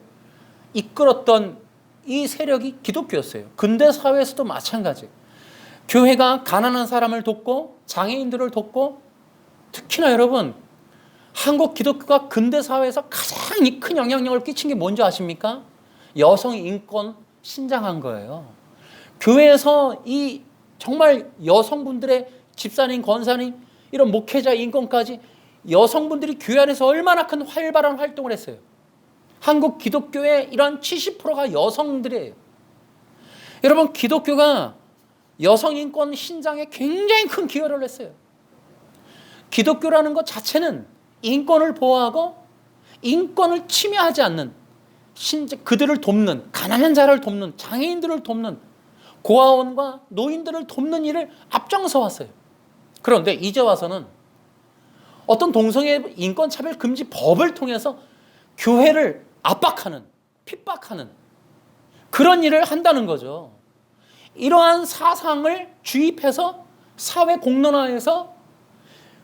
이끌었던 이 세력이 기독교였어요. 근대사회에서도 마찬가지예요. 교회가 가난한 사람을 돕고 장애인들을 돕고, 특히나 여러분, 한국 기독교가 근대사회에서 가장 큰 영향력을 끼친 게 뭔지 아십니까? 여성 인권 신장한 거예요. 교회에서 이 정말 여성분들의 집사님, 권사님, 이런 목회자 인권까지 여성분들이 교회 안에서 얼마나 큰 활발한 활동을 했어요. 한국 기독교의 이런 70%가 여성들이에요. 여러분, 기독교가 여성 인권 신장에 굉장히 큰 기여를 했어요. 기독교라는 것 자체는 인권을 보호하고 인권을 침해하지 않는, 그들을 돕는, 가난한 자를 돕는, 장애인들을 돕는, 고아원과 노인들을 돕는 일을 앞장서 왔어요. 그런데 이제 와서는 어떤 동성애 인권차별 금지 법을 통해서 교회를 압박하는, 핍박하는 그런 일을 한다는 거죠. 이러한 사상을 주입해서 사회 공론화해서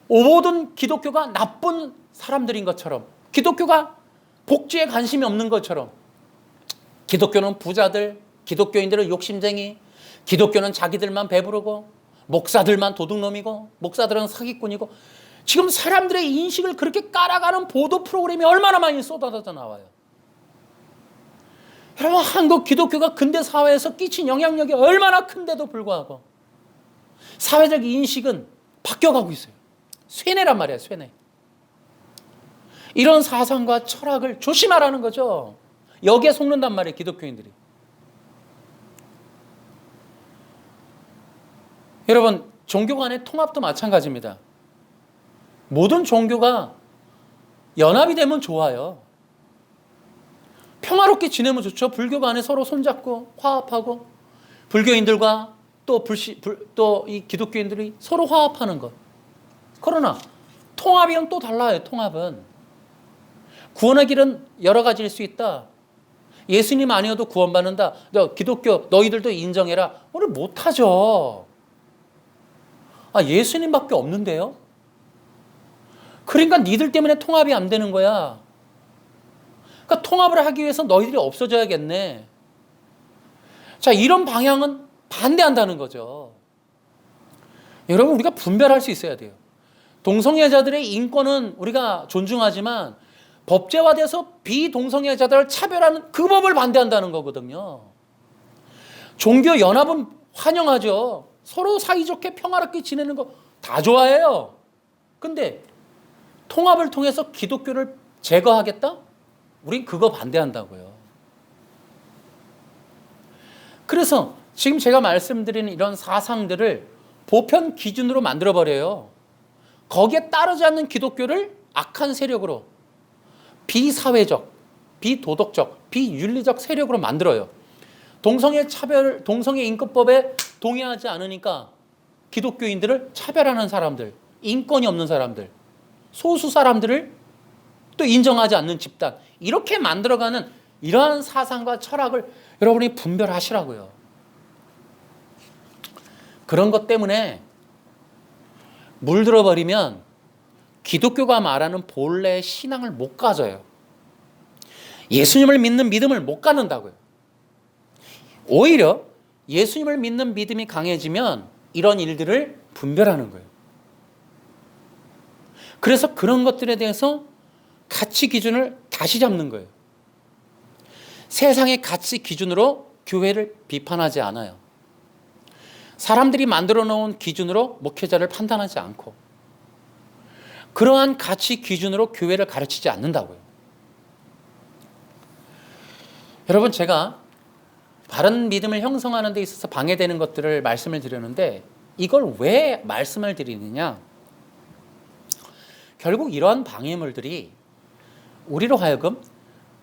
모든 기독교가 나쁜 사람들인 것처럼, 기독교가 복지에 관심이 없는 것처럼, 기독교는 부자들, 기독교인들은 욕심쟁이, 기독교는 자기들만 배부르고, 목사들만 도둑놈이고, 목사들은 사기꾼이고, 지금 사람들의 인식을 그렇게 깔아가는 보도 프로그램이 얼마나 많이 쏟아져 나와요. 여러분, 한국 기독교가 근대 사회에서 끼친 영향력이 얼마나 큰데도 불구하고 사회적 인식은 바뀌어가고 있어요. 쇠뇌란 말이에요, 쇠뇌. 이런 사상과 철학을 조심하라는 거죠. 여기에 속는단 말이에요, 기독교인들이. 여러분, 종교 간의 통합도 마찬가지입니다. 모든 종교가 연합이 되면 좋아요. 평화롭게 지내면 좋죠. 불교 간에 서로 손잡고 화합하고, 불교인들과 또 이 기독교인들이 서로 화합하는 것. 그러나 통합이랑 또 달라요. 통합은 구원의 길은 여러 가지일 수 있다. 예수님 아니어도 구원받는다. 기독교 너희들도 인정해라. 오늘 못하죠. 예수님밖에 없는데요. 그러니까 니들 때문에 통합이 안 되는 거야. 그러니까 통합을 하기 위해서 너희들이 없어져야겠네. 자, 이런 방향은 반대한다는 거죠. 여러분, 우리가 분별할 수 있어야 돼요. 동성애자들의 인권은 우리가 존중하지만 법제화돼서 비동성애자들을 차별하는 그 법을 반대한다는 거거든요. 종교 연합은 환영하죠. 서로 사이좋게 평화롭게 지내는 거 다 좋아해요. 근데 통합을 통해서 기독교를 제거하겠다? 우린 그거 반대한다고요. 그래서 지금 제가 말씀드리는 이런 사상들을 보편 기준으로 만들어버려요. 거기에 따르지 않는 기독교를 악한 세력으로, 비사회적, 비도덕적, 비윤리적 세력으로 만들어요. 동성애 인권법에 동의하지 않으니까 기독교인들을 차별하는 사람들, 인권이 없는 사람들, 소수 사람들을 또 인정하지 않는 집단, 이렇게 만들어가는 이러한 사상과 철학을 여러분이 분별하시라고요. 그런 것 때문에 물들어 버리면 기독교가 말하는 본래의 신앙을 못 가져요. 예수님을 믿는 믿음을 못 갖는다고요. 오히려 예수님을 믿는 믿음이 강해지면 이런 일들을 분별하는 거예요. 그래서 그런 것들에 대해서 가치 기준을 다시 잡는 거예요. 세상의 가치 기준으로 교회를 비판하지 않아요. 사람들이 만들어 놓은 기준으로 목회자를 판단하지 않고 그러한 가치 기준으로 교회를 가르치지 않는다고요. 여러분, 제가 바른 믿음을 형성하는 데 있어서 방해되는 것들을 말씀을 드렸는데 이걸 왜 말씀을 드리느냐? 결국 이러한 방해물들이 우리로 하여금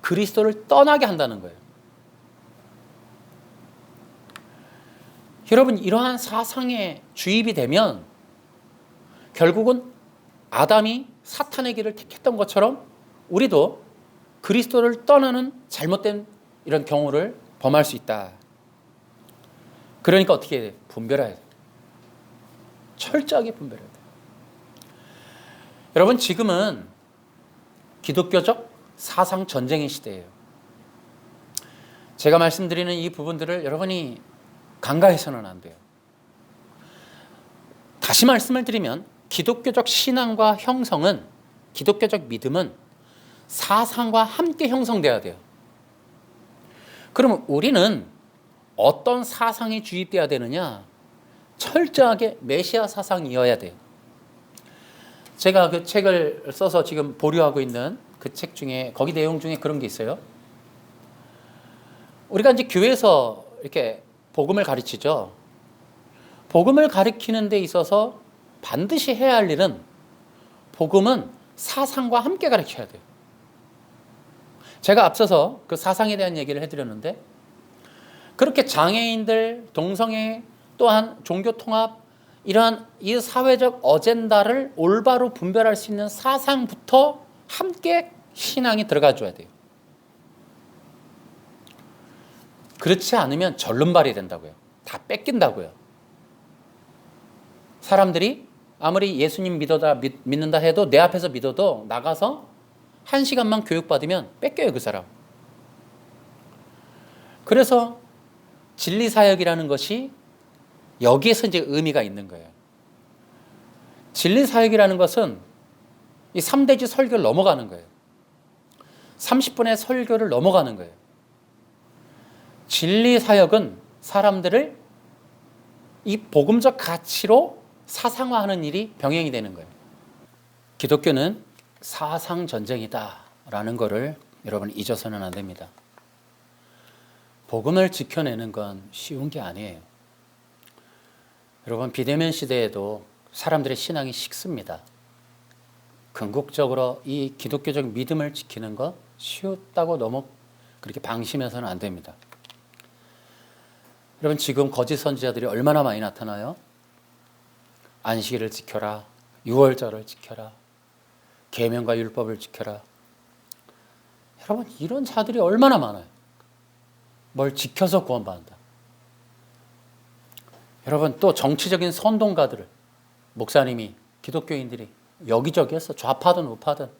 그리스도를 떠나게 한다는 거예요. 여러분, 이러한 사상에 주입이 되면 결국은 아담이 사탄의 길을 택했던 것처럼 우리도 그리스도를 떠나는 잘못된 이런 경우를 범할 수 있다. 그러니까 어떻게 해야 돼? 분별해야 돼. 철저하게 분별해야 돼. 여러분, 지금은 기독교적 사상 전쟁의 시대예요. 제가 말씀드리는 이 부분들을 여러분이 간과해서는 안 돼요. 다시 말씀을 드리면 기독교적 신앙과 형성은, 기독교적 믿음은 사상과 함께 형성돼야 돼요. 그러면 우리는 어떤 사상이 주입돼야 되느냐? 철저하게 메시아 사상이어야 돼요. 제가 그 책을 써서 지금 보류하고 있는 그 책 중에, 거기 내용 중에 그런 게 있어요. 우리가 이제 교회에서 이렇게 복음을 가르치죠. 복음을 가르치는 데 있어서 반드시 해야 할 일은 복음은 사상과 함께 가르쳐야 돼요. 제가 앞서서 그 사상에 대한 얘기를 해드렸는데 그렇게 장애인들, 동성애, 또한 종교통합, 이러한 이 사회적 어젠다를 올바로 분별할 수 있는 사상부터 함께 신앙이 들어가 줘야 돼요. 그렇지 않으면 절름발이 된다고요. 다 뺏긴다고요. 사람들이 아무리 예수님 믿는다 해도 내 앞에서 믿어도 나가서 1시간만 교육받으면 뺏겨요, 그 사람. 그래서 진리사역이라는 것이 여기에서 이제 의미가 있는 거예요. 진리사역이라는 것은 이 3대지 설교를 넘어가는 거예요. 30분의 설교를 넘어가는 거예요. 진리사역은 사람들을 이 복음적 가치로 사상화하는 일이 병행이 되는 거예요. 기독교는 사상 전쟁이다라는 것을 여러분 잊어서는 안 됩니다. 복음을 지켜내는 건 쉬운 게 아니에요. 여러분, 비대면 시대에도 사람들의 신앙이 식습니다. 궁극적으로 이 기독교적 믿음을 지키는 거 쉬웠다고 너무 그렇게 방심해서는 안 됩니다. 여러분, 지금 거짓 선지자들이 얼마나 많이 나타나요? 안식일을 지켜라, 유월절을 지켜라, 계명과 율법을 지켜라. 여러분, 이런 자들이 얼마나 많아요. 뭘 지켜서 구원받는다. 여러분, 또 정치적인 선동가들을, 목사님이, 기독교인들이 여기저기에서 좌파든 우파든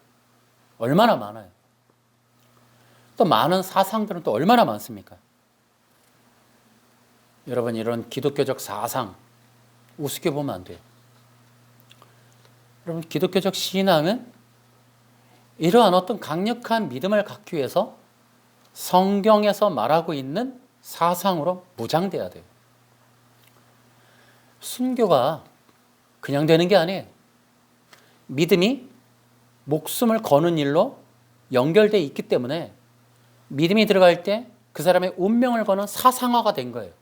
얼마나 많아요. 또 많은 사상들은 또 얼마나 많습니까? 여러분, 이런 기독교적 사상 우습게 보면 안 돼요. 여러분, 기독교적 신앙은 이러한 어떤 강력한 믿음을 갖기 위해서 성경에서 말하고 있는 사상으로 무장돼야 돼요. 순교가 그냥 되는 게 아니에요. 믿음이 목숨을 거는 일로 연결되어 있기 때문에 믿음이 들어갈 때 그 사람의 운명을 거는 사상화가 된 거예요.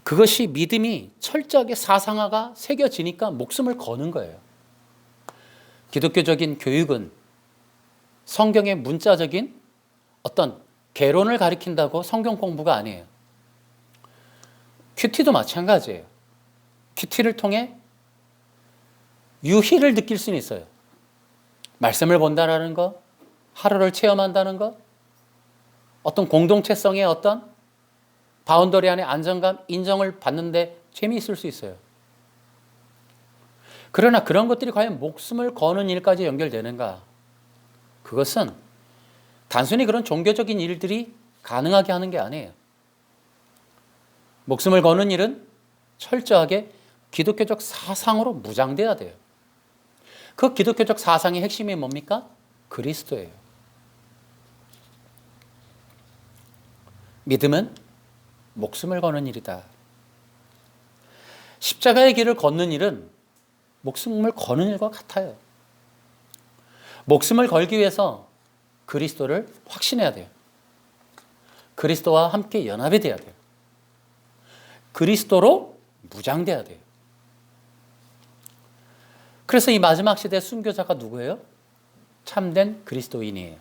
그것이 믿음이 철저하게 사상화가 새겨지니까 목숨을 거는 거예요. 기독교적인 교육은 성경의 문자적인 어떤 개론을 가리킨다고 성경 공부가 아니에요. 큐티도 마찬가지예요. 큐티를 통해 유희를 느낄 수는 있어요. 말씀을 본다는 거, 하루를 체험한다는 거, 어떤 공동체성의 어떤 바운더리 안에 안정감, 인정을 받는데 재미있을 수 있어요. 그러나 그런 것들이 과연 목숨을 거는 일까지 연결되는가? 그것은 단순히 그런 종교적인 일들이 가능하게 하는 게 아니에요. 목숨을 거는 일은 철저하게 기독교적 사상으로 무장돼야 돼요. 그 기독교적 사상의 핵심이 뭡니까? 그리스도예요. 믿음은 목숨을 거는 일이다. 십자가의 길을 걷는 일은 목숨을 거는 일과 같아요. 목숨을 걸기 위해서 그리스도를 확신해야 돼요. 그리스도와 함께 연합이 돼야 돼요. 그리스도로 무장돼야 돼요. 그래서 이 마지막 시대 순교자가 누구예요? 참된 그리스도인이에요.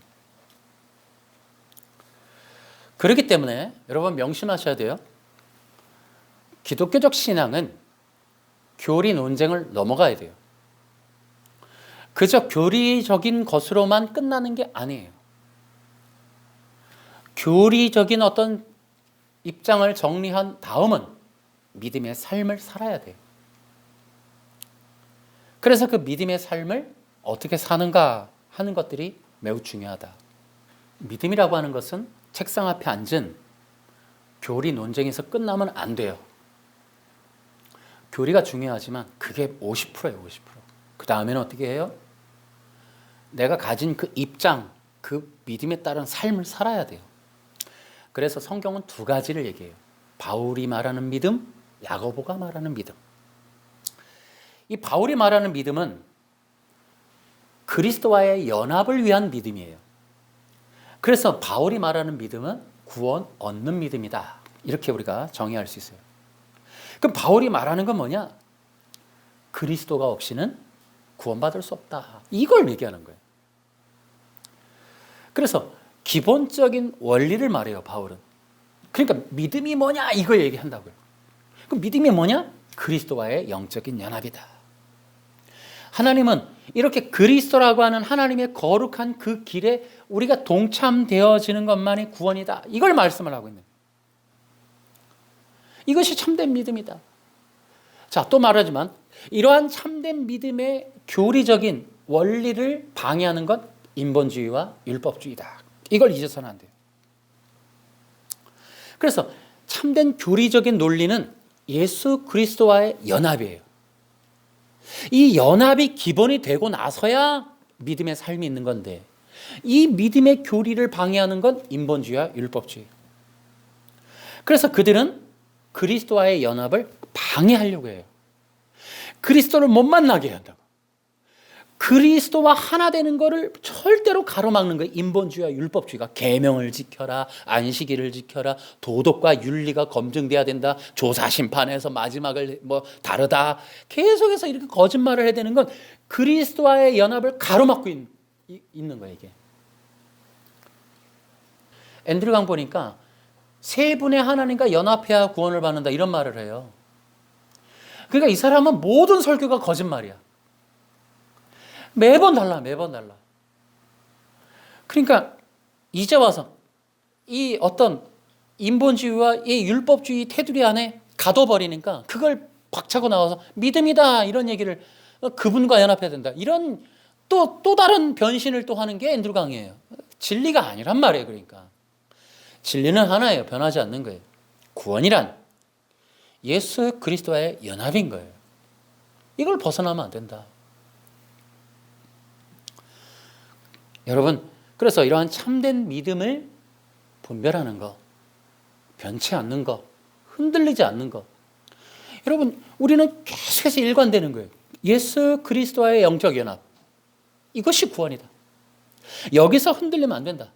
그렇기 때문에 여러분 명심하셔야 돼요. 기독교적 신앙은 교리 논쟁을 넘어가야 돼요. 그저 교리적인 것으로만 끝나는 게 아니에요. 교리적인 어떤 입장을 정리한 다음은 믿음의 삶을 살아야 돼요. 그래서 그 믿음의 삶을 어떻게 사는가 하는 것들이 매우 중요하다. 믿음이라고 하는 것은 책상 앞에 앉은 교리 논쟁에서 끝나면 안 돼요. 교리가 중요하지만 그게 50%예요, 50%. 그 다음에는 어떻게 해요? 내가 가진 그 입장, 그 믿음에 따른 삶을 살아야 돼요. 그래서 성경은 두 가지를 얘기해요. 바울이 말하는 믿음, 야고보가 말하는 믿음. 이 바울이 말하는 믿음은 그리스도와의 연합을 위한 믿음이에요. 그래서 바울이 말하는 믿음은 구원 얻는 믿음이다. 이렇게 우리가 정의할 수 있어요. 그럼 바울이 말하는 건 뭐냐? 그리스도가 없이는 구원받을 수 없다. 이걸 얘기하는 거예요. 그래서 기본적인 원리를 말해요, 바울은. 그러니까 믿음이 뭐냐? 이걸 얘기한다고요. 그럼 믿음이 뭐냐? 그리스도와의 영적인 연합이다. 하나님은 이렇게 그리스도라고 하는 하나님의 거룩한 그 길에 우리가 동참되어지는 것만이 구원이다. 이걸 말씀을 하고 있는 거예요. 이것이 참된 믿음이다. 자, 또 말하지만 이러한 참된 믿음의 교리적인 원리를 방해하는 것 인본주의와 율법주의다. 이걸 잊어서는 안 돼요. 그래서 참된 교리적인 논리는 예수 그리스도와의 연합이에요. 이 연합이 기본이 되고 나서야 믿음의 삶이 있는 건데 이 믿음의 교리를 방해하는 건 인본주의와 율법주의. 그래서 그들은 그리스도와의 연합을 방해하려고 해요. 그리스도를 못 만나게 한다고. 그리스도와 하나 되는 것을 절대로 가로막는 거예요. 인본주의와 율법주의가. 계명을 지켜라, 안식일을 지켜라, 도덕과 윤리가 검증돼야 된다, 조사심판에서 마지막을 다르다. 계속해서 이렇게 거짓말을 해야 되는 건 그리스도와의 연합을 가로막고 있는 거예요, 이게. 앤드류 강 보니까 세 분의 하나님과 연합해야 구원을 받는다 이런 말을 해요. 그러니까 이 사람은 모든 설교가 거짓말이야. 매번 달라. 그러니까 이제 와서 이 어떤 인본주의와 이 율법주의 테두리 안에 가둬버리니까 그걸 박차고 나와서 믿음이다 이런 얘기를 그분과 연합해야 된다. 이런 또 다른 변신을 또 하는 게 앤드류 강이에요. 진리가 아니란 말이에요. 그러니까 진리는 하나예요. 변하지 않는 거예요. 구원이란 예수 그리스도와의 연합인 거예요. 이걸 벗어나면 안 된다. 여러분, 그래서 이러한 참된 믿음을 분별하는 것, 변치 않는 것, 흔들리지 않는 것. 여러분, 우리는 계속해서 일관되는 거예요. 예수 그리스도와의 영적 연합. 이것이 구원이다. 여기서 흔들리면 안 된다.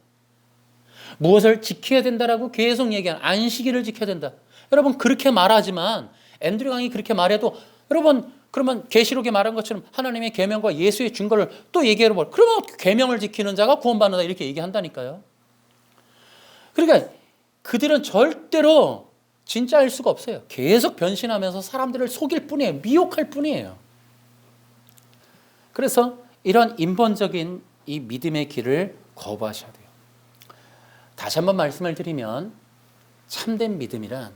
무엇을 지켜야 된다라고 계속 얘기하는 안식일을 지켜야 된다. 여러분, 그렇게 말하지만 앤드류 강이 그렇게 말해도 여러분 그러면 계시록에 말한 것처럼 하나님의 계명과 예수의 증거를 또 얘기해 볼. 그러면 계명을 지키는 자가 구원받는다 이렇게 얘기한다니까요. 그러니까 그들은 절대로 진짜일 수가 없어요. 계속 변신하면서 사람들을 속일 뿐이에요. 미혹할 뿐이에요. 그래서 이런 인본적인 이 믿음의 길을 거부하셔야 돼요. 다시 한번 말씀을 드리면 참된 믿음이란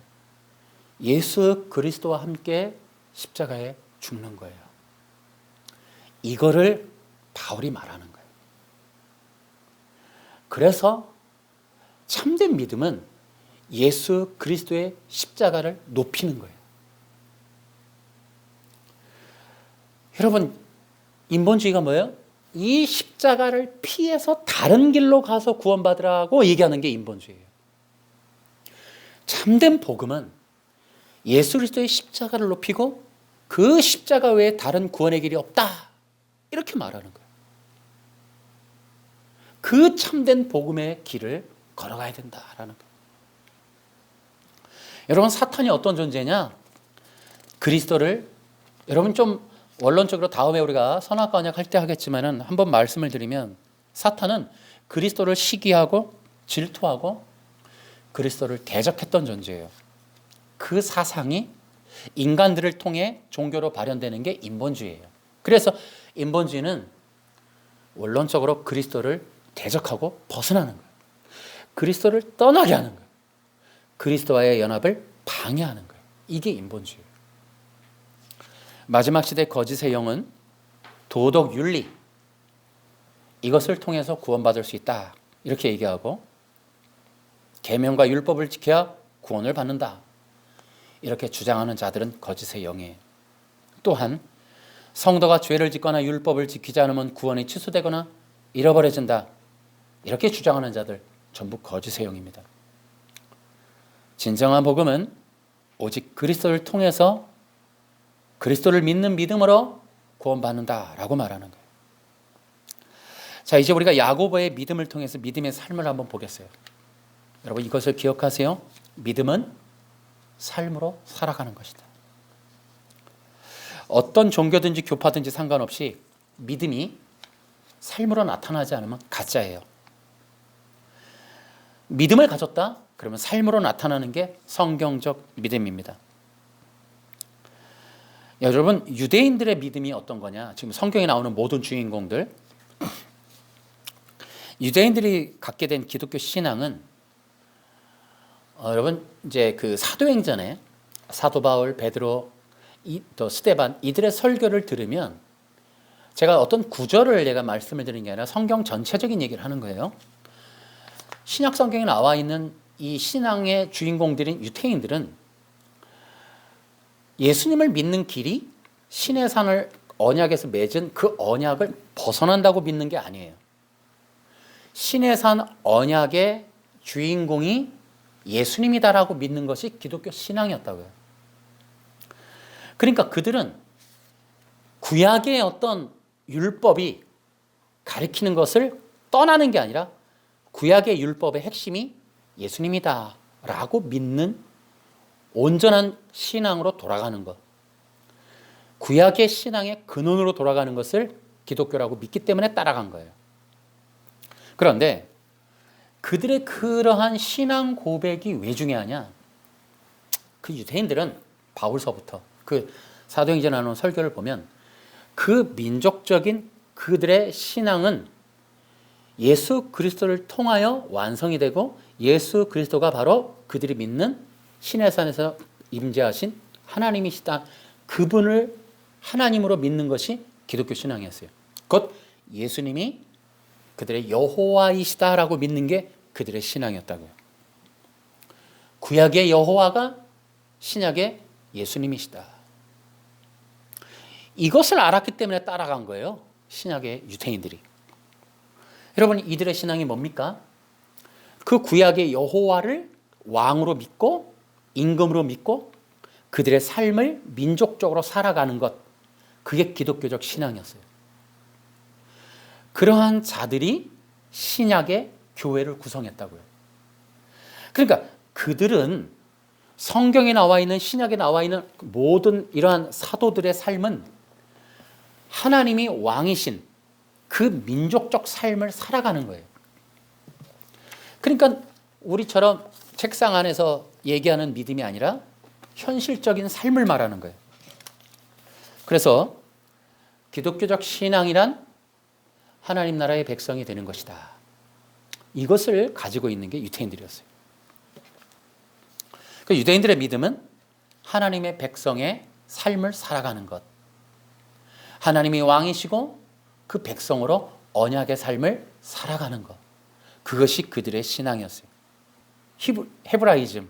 예수 그리스도와 함께 십자가에 죽는 거예요. 이거를 바울이 말하는 거예요. 그래서 참된 믿음은 예수 그리스도의 십자가를 높이는 거예요. 여러분, 인본주의가 뭐예요? 이 십자가를 피해서 다른 길로 가서 구원받으라고 얘기하는 게 인본주의예요. 참된 복음은 예수 그리스도의 십자가를 높이고 그 십자가 외에 다른 구원의 길이 없다, 이렇게 말하는 거예요. 그 참된 복음의 길을 걸어가야 된다라는 거예요. 여러분, 사탄이 어떤 존재냐? 그리스도를, 여러분 좀 원론적으로 다음에 우리가 선악과 언약 할 때 하겠지만은 한번 말씀을 드리면, 사탄은 그리스도를 시기하고 질투하고 그리스도를 대적했던 존재예요. 그 사상이 인간들을 통해 종교로 발현되는 게 인본주의예요. 그래서 인본주의는 원론적으로 그리스도를 대적하고 벗어나는 거예요. 그리스도를 떠나게 하는 거예요. 그리스도와의 연합을 방해하는 거예요. 이게 인본주의예요. 마지막 시대 거짓의 영은 도덕 윤리, 이것을 통해서 구원받을 수 있다, 이렇게 얘기하고, 계명과 율법을 지켜야 구원을 받는다, 이렇게 주장하는 자들은 거짓의 영이에요. 또한 성도가 죄를 짓거나 율법을 지키지 않으면 구원이 취소되거나 잃어버려진다, 이렇게 주장하는 자들 전부 거짓의 영입니다. 진정한 복음은 오직 그리스도를 통해서 그리스도를 믿는 믿음으로 구원받는다라고 말하는 거예요. 자, 이제 우리가 야고보의 믿음을 통해서 믿음의 삶을 한번 보겠어요. 여러분, 이것을 기억하세요. 믿음은 삶으로 살아가는 것이다. 어떤 종교든지 교파든지 상관없이 믿음이 삶으로 나타나지 않으면 가짜예요. 믿음을 가졌다? 그러면 삶으로 나타나는 게 성경적 믿음입니다. 여러분, 유대인들의 믿음이 어떤 거냐? 지금 성경에 나오는 모든 주인공들, 유대인들이 갖게 된 기독교 신앙은 여러분, 이제 그 사도행전에 사도 바울, 베드로, 또 스데반, 이들의 설교를 들으면, 제가 어떤 구절을 내가 말씀을 드리는 게 아니라 성경 전체적인 얘기를 하는 거예요. 신약 성경에 나와 있는 이 신앙의 주인공들인 유대인들은 예수님을 믿는 길이 신의 산을 언약에서 맺은 그 언약을 벗어난다고 믿는 게 아니에요. 신의 산 언약의 주인공이 예수님이다라고 믿는 것이 기독교 신앙이었다고요. 그러니까 그들은 구약의 어떤 율법이 가리키는 것을 떠나는 게 아니라 구약의 율법의 핵심이 예수님이다라고 믿는 온전한 신앙으로 돌아가는 것, 구약의 신앙의 근원으로 돌아가는 것을 기독교라고 믿기 때문에 따라간 거예요. 그런데 그들의 그러한 신앙 고백이 왜 중요하냐? 그 유대인들은 바울서부터 그 사도행전에 나오는 설교를 보면 그 민족적인 그들의 신앙은 예수 그리스도를 통하여 완성이 되고, 예수 그리스도가 바로 그들이 믿는 신의 산에서 임재하신 하나님이시다, 그분을 하나님으로 믿는 것이 기독교 신앙이었어요. 곧 예수님이 그들의 여호와이시다라고 믿는 게 그들의 신앙이었다고요. 구약의 여호와가 신약의 예수님이시다, 이것을 알았기 때문에 따라간 거예요, 신약의 유대인들이. 여러분, 이들의 신앙이 뭡니까? 그 구약의 여호와를 왕으로 믿고 임금으로 믿고 그들의 삶을 민족적으로 살아가는 것, 그게 기독교적 신앙이었어요. 그러한 자들이 신약의 교회를 구성했다고요. 그러니까 그들은 성경에 나와 있는, 신약에 나와 있는 모든 이러한 사도들의 삶은 하나님이 왕이신 그 민족적 삶을 살아가는 거예요. 그러니까 우리처럼 책상 안에서 얘기하는 믿음이 아니라 현실적인 삶을 말하는 거예요. 그래서 기독교적 신앙이란 하나님 나라의 백성이 되는 것이다. 이것을 가지고 있는 게 유대인들이었어요. 그 유대인들의 믿음은 하나님의 백성의 삶을 살아가는 것, 하나님이 왕이시고 그 백성으로 언약의 삶을 살아가는 것, 그것이 그들의 신앙이었어요. 헤브라이즘,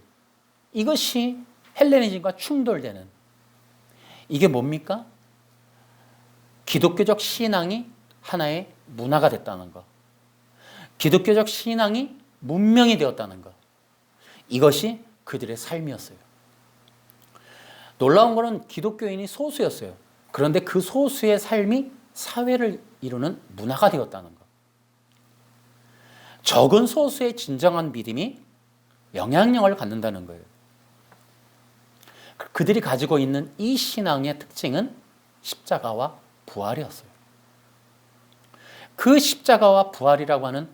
이것이 헬레니즘과 충돌되는, 이게 뭡니까? 기독교적 신앙이 하나의 문화가 됐다는 것, 기독교적 신앙이 문명이 되었다는 것, 이것이 그들의 삶이었어요. 놀라운 것은 기독교인이 소수였어요. 그런데 그 소수의 삶이 사회를 이루는 문화가 되었다는 것. 적은 소수의 진정한 믿음이 영향력을 갖는다는 거예요. 그들이 가지고 있는 이 신앙의 특징은 십자가와 부활이었어요. 그 십자가와 부활이라고 하는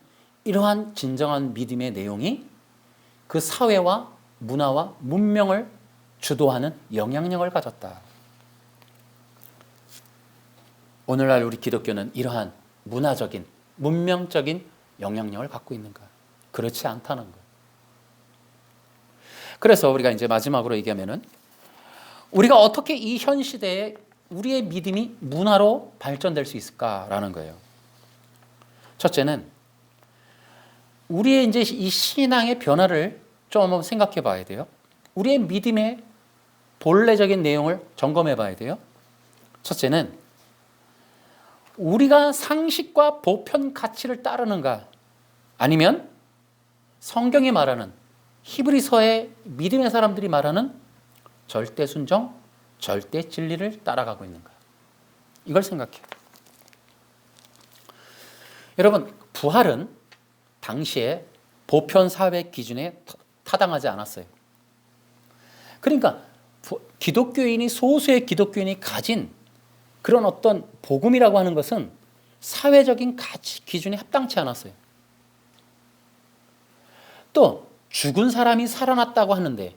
이러한 진정한 믿음의 내용이 그 사회와 문화와 문명을 주도하는 영향력을 가졌다. 오늘날 우리 기독교는 이러한 문화적인, 문명적인 영향력을 갖고 있는가? 그렇지 않다는 거예요. 그래서 우리가 이제 마지막으로 얘기하면은 우리가 어떻게 이 현 시대에 우리의 믿음이 문화로 발전될 수 있을까라는 거예요. 첫째는 우리의 이제 이 신앙의 변화를 좀 한번 생각해 봐야 돼요. 우리의 믿음의 본래적인 내용을 점검해 봐야 돼요. 첫째는 우리가 상식과 보편 가치를 따르는가, 아니면 성경이 말하는, 히브리서의 믿음의 사람들이 말하는 절대 순종, 절대 진리를 따라가고 있는가, 이걸 생각해요. 여러분, 부활은 당시에 보편 사회 기준에 타당하지 않았어요. 그러니까 기독교인이, 소수의 기독교인이 가진 그런 어떤 복음이라고 하는 것은 사회적인 가치 기준에 합당치 않았어요. 또 죽은 사람이 살아났다고 하는데,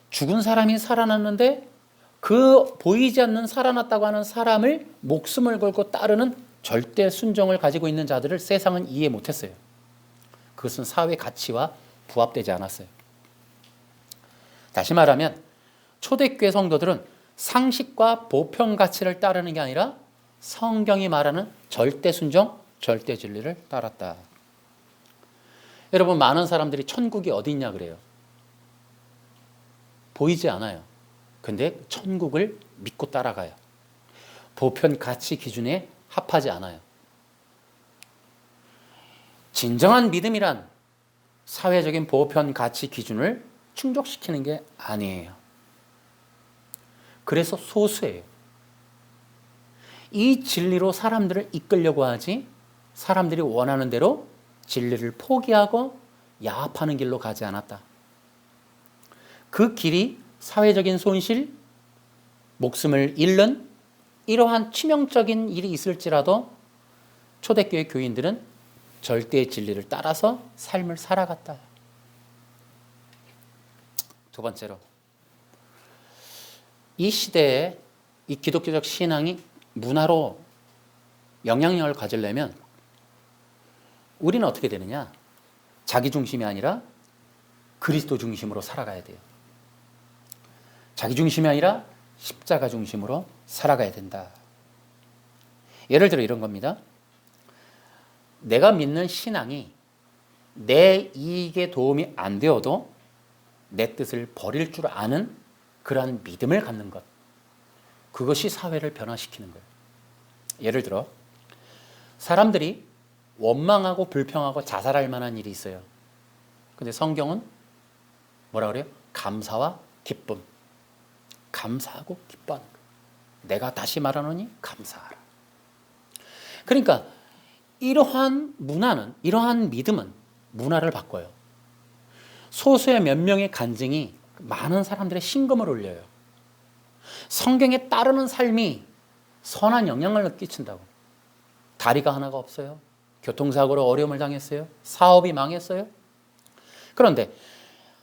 죽은 사람이 살아났는데 그 보이지 않는 살아났다고 하는 사람을 목숨을 걸고 따르는 절대 순종을 가지고 있는 자들을 세상은 이해 못했어요. 그것은 사회 가치와 부합되지 않았어요. 다시 말하면 초대교회 성도들은 상식과 보편 가치를 따르는 게 아니라 성경이 말하는 절대 순종, 절대 진리를 따랐다. 여러분, 많은 사람들이 천국이 어디 있냐 그래요. 보이지 않아요. 근데 천국을 믿고 따라가요. 보편 가치 기준에 합하지 않아요. 진정한 믿음이란 사회적인 보편 가치 기준을 충족시키는 게 아니에요. 그래서 소수예요. 이 진리로 사람들을 이끌려고 하지, 사람들이 원하는 대로 진리를 포기하고 야합하는 길로 가지 않았다. 그 길이 사회적인 손실, 목숨을 잃는 이러한 치명적인 일이 있을지라도 초대교회 교인들은 절대의 진리를 따라서 삶을 살아갔다. 두 번째로, 이 시대에 이 기독교적 신앙이 문화로 영향력을 가지려면 우리는 어떻게 되느냐? 자기 중심이 아니라 그리스도 중심으로 살아가야 돼요. 자기 중심이 아니라 십자가 중심으로 살아가야 된다. 예를 들어 이런 겁니다. 내가 믿는 신앙이 내 이익에 도움이 안 되어도 내 뜻을 버릴 줄 아는 그러한 믿음을 갖는 것, 그것이 사회를 변화시키는 거예요. 예를 들어 사람들이 원망하고 불평하고 자살할 만한 일이 있어요. 근데 성경은 뭐라 그래요? 감사와 기쁨. 감사하고 기뻐하는 거예요. 내가 다시 말하노니 감사하라. 그러니까 이러한 문화는, 이러한 믿음은 문화를 바꿔요. 소수의 몇 명의 간증이 많은 사람들의 심금을 울려요. 성경에 따르는 삶이 선한 영향을 끼친다고. 다리가 하나가 없어요. 교통사고로 어려움을 당했어요. 사업이 망했어요. 그런데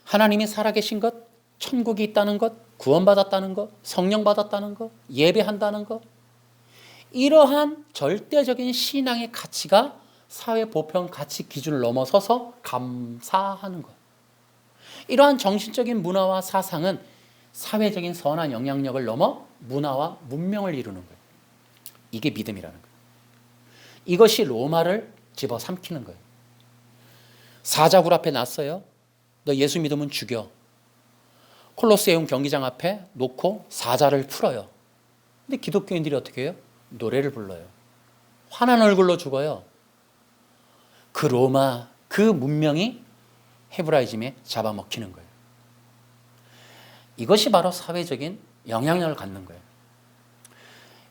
하나님이 살아계신 것, 천국이 있다는 것, 구원받았다는 것, 성령 받았다는 것, 예배한다는 것, 이러한 절대적인 신앙의 가치가 사회 보편 가치 기준을 넘어서서 감사하는 것. 이러한 정신적인 문화와 사상은 사회적인 선한 영향력을 넘어 문화와 문명을 이루는 거예요. 이게 믿음이라는 거예요. 이것이 로마를 집어삼키는 거예요. 사자굴 앞에 놨어요. 너 예수 믿으면 죽여. 콜로세움 경기장 앞에 놓고 사자를 풀어요. 근데 기독교인들이 어떻게 해요? 노래를 불러요. 환한 얼굴로 죽어요. 그 로마, 그 문명이 헤브라이즘에 잡아먹히는 거예요. 이것이 바로 사회적인 영향력을 갖는 거예요.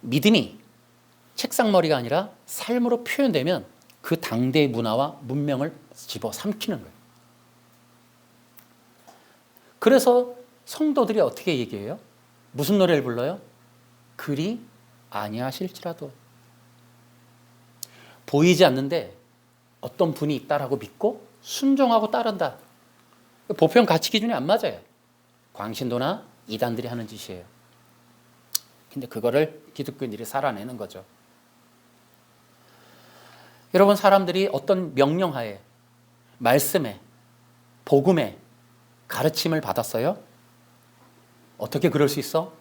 믿음이 책상머리가 아니라 삶으로 표현되면 그 당대의 문화와 문명을 집어삼키는 거예요. 그래서 성도들이 어떻게 얘기해요? 무슨 노래를 불러요? 그리 아니하실지라도. 보이지 않는데 어떤 분이 있다라고 믿고 순종하고 따른다. 보편 가치 기준이 안 맞아요. 광신도나 이단들이 하는 짓이에요. 근데 그거를 기독교인들이 살아내는 거죠. 여러분, 사람들이 어떤 명령하에, 말씀에, 복음에 가르침을 받았어요? 어떻게 그럴 수 있어?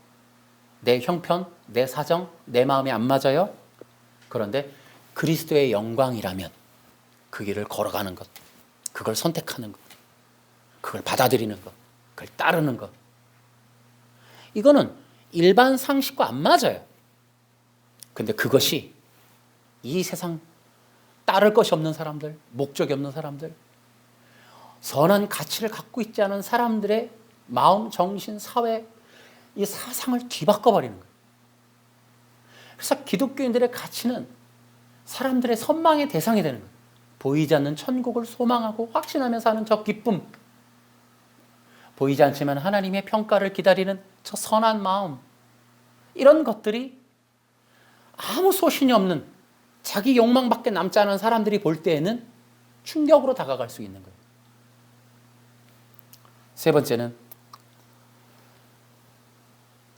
내 형편, 내 사정, 내 마음에 안 맞아요? 그런데 그리스도의 영광이라면 그 길을 걸어가는 것, 그걸 선택하는 것, 그걸 받아들이는 것, 그걸 따르는 것. 이거는 일반 상식과 안 맞아요. 근데 그것이 이 세상 따를 것이 없는 사람들, 목적이 없는 사람들, 선한 가치를 갖고 있지 않은 사람들의 마음, 정신, 사회, 이 사상을 뒤바꿔버리는 거예요. 그래서 기독교인들의 가치는 사람들의 선망의 대상이 되는 거예요. 보이지 않는 천국을 소망하고 확신하며 사는 저 기쁨, 보이지 않지만 하나님의 평가를 기다리는 저 선한 마음, 이런 것들이 아무 소신이 없는 자기 욕망밖에 남지 않은 사람들이 볼 때에는 충격으로 다가갈 수 있는 거예요. 세 번째는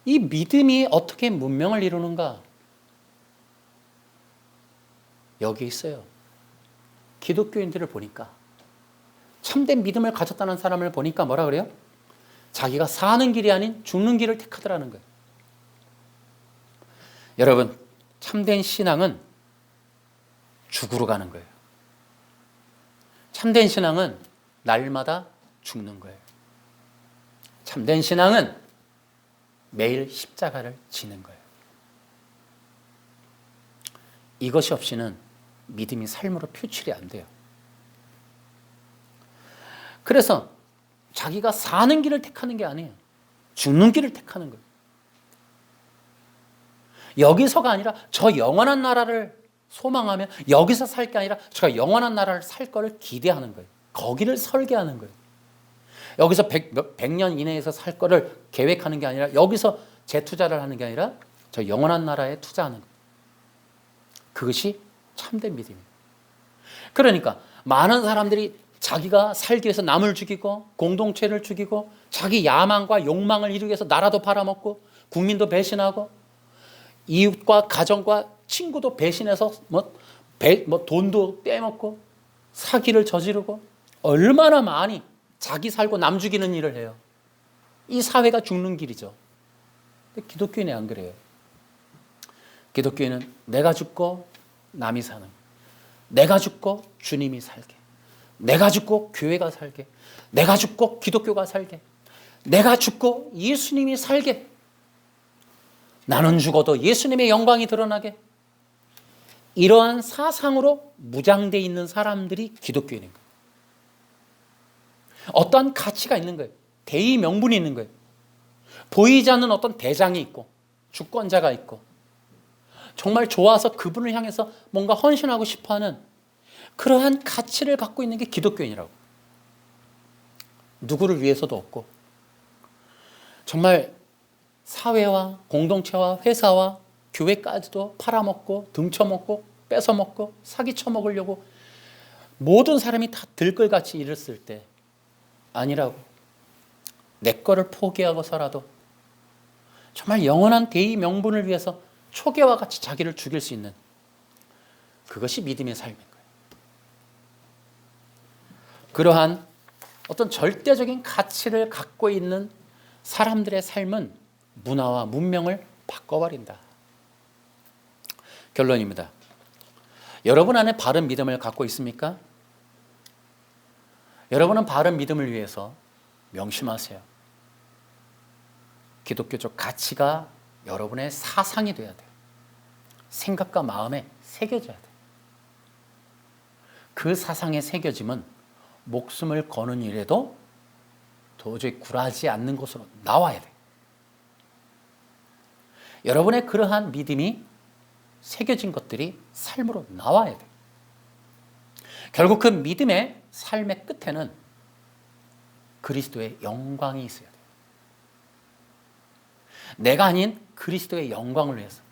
이 믿음이 어떻게 문명을 이루는가? 여기 있어요. 기독교인들을 보니까, 참된 믿음을 가졌다는 사람을 보니까 뭐라 그래요? 자기가 사는 길이 아닌 죽는 길을 택하더라는 거예요. 여러분, 참된 신앙은 죽으러 가는 거예요. 참된 신앙은 날마다 죽는 거예요. 참된 신앙은 매일 십자가를 지는 거예요. 이것이 없이는 믿음이 삶으로 표출이 안 돼요. 그래서 자기가 사는 길을 택하는 게 아니에요. 죽는 길을 택하는 거예요. 여기서가 아니라 저 영원한 나라를 소망하며 여기서 살 게 아니라 저 영원한 나라를 살 거를 기대하는 거예요. 거기를 설계하는 거예요. 여기서 100년 이내에서 살 거를 계획하는 게 아니라 여기서 재투자를 하는 게 아니라 저 영원한 나라에 투자하는 거예요. 그것이 참된 믿음이에요. 그러니까 많은 사람들이 자기가 살기 위해서 남을 죽이고 공동체를 죽이고 자기 야망과 욕망을 이루기 위해서 나라도 팔아먹고 국민도 배신하고 이웃과 가정과 친구도 배신해서 돈도 떼먹고 사기를 저지르고 얼마나 많이 자기 살고 남 죽이는 일을 해요. 이 사회가 죽는 길이죠. 근데 기독교인이 안 그래요. 기독교인은 내가 죽고 남이 사는, 내가 죽고 주님이 살게, 내가 죽고 교회가 살게, 내가 죽고 기독교가 살게, 내가 죽고 예수님이 살게, 나는 죽어도 예수님의 영광이 드러나게, 이러한 사상으로 무장되어 있는 사람들이 기독교인인 거예요. 어떠한 가치가 있는 거예요. 대의 명분이 있는 거예요. 보이지 않는 어떤 대장이 있고 주권자가 있고 정말 좋아서 그분을 향해서 뭔가 헌신하고 싶어하는 그러한 가치를 갖고 있는 게 기독교인이라고. 누구를 위해서도 없고 정말 사회와 공동체와 회사와 교회까지도 팔아먹고 등쳐먹고 뺏어먹고 사기쳐먹으려고 모든 사람이 다 들끓같이 일을 쓸 때 아니라고. 내 거를 포기하고서라도 정말 영원한 대의 명분을 위해서 초계와 같이 자기를 죽일 수 있는 그것이 믿음의 삶인 거예요. 그러한 어떤 절대적인 가치를 갖고 있는 사람들의 삶은 문화와 문명을 바꿔버린다. 결론입니다. 여러분 안에 바른 믿음을 갖고 있습니까? 여러분은 바른 믿음을 위해서 명심하세요. 기독교적 가치가 여러분의 사상이 돼야 돼요. 생각과 마음에 새겨져야 돼요. 그 사상에 새겨짐은 목숨을 거는 일에도 도저히 굴하지 않는 것으로 나와야 돼요. 여러분의 그러한 믿음이 새겨진 것들이 삶으로 나와야 돼요. 결국 그 믿음의 삶의 끝에는 그리스도의 영광이 있어야 돼요. 내가 아닌 그리스도의 영광을 위해서,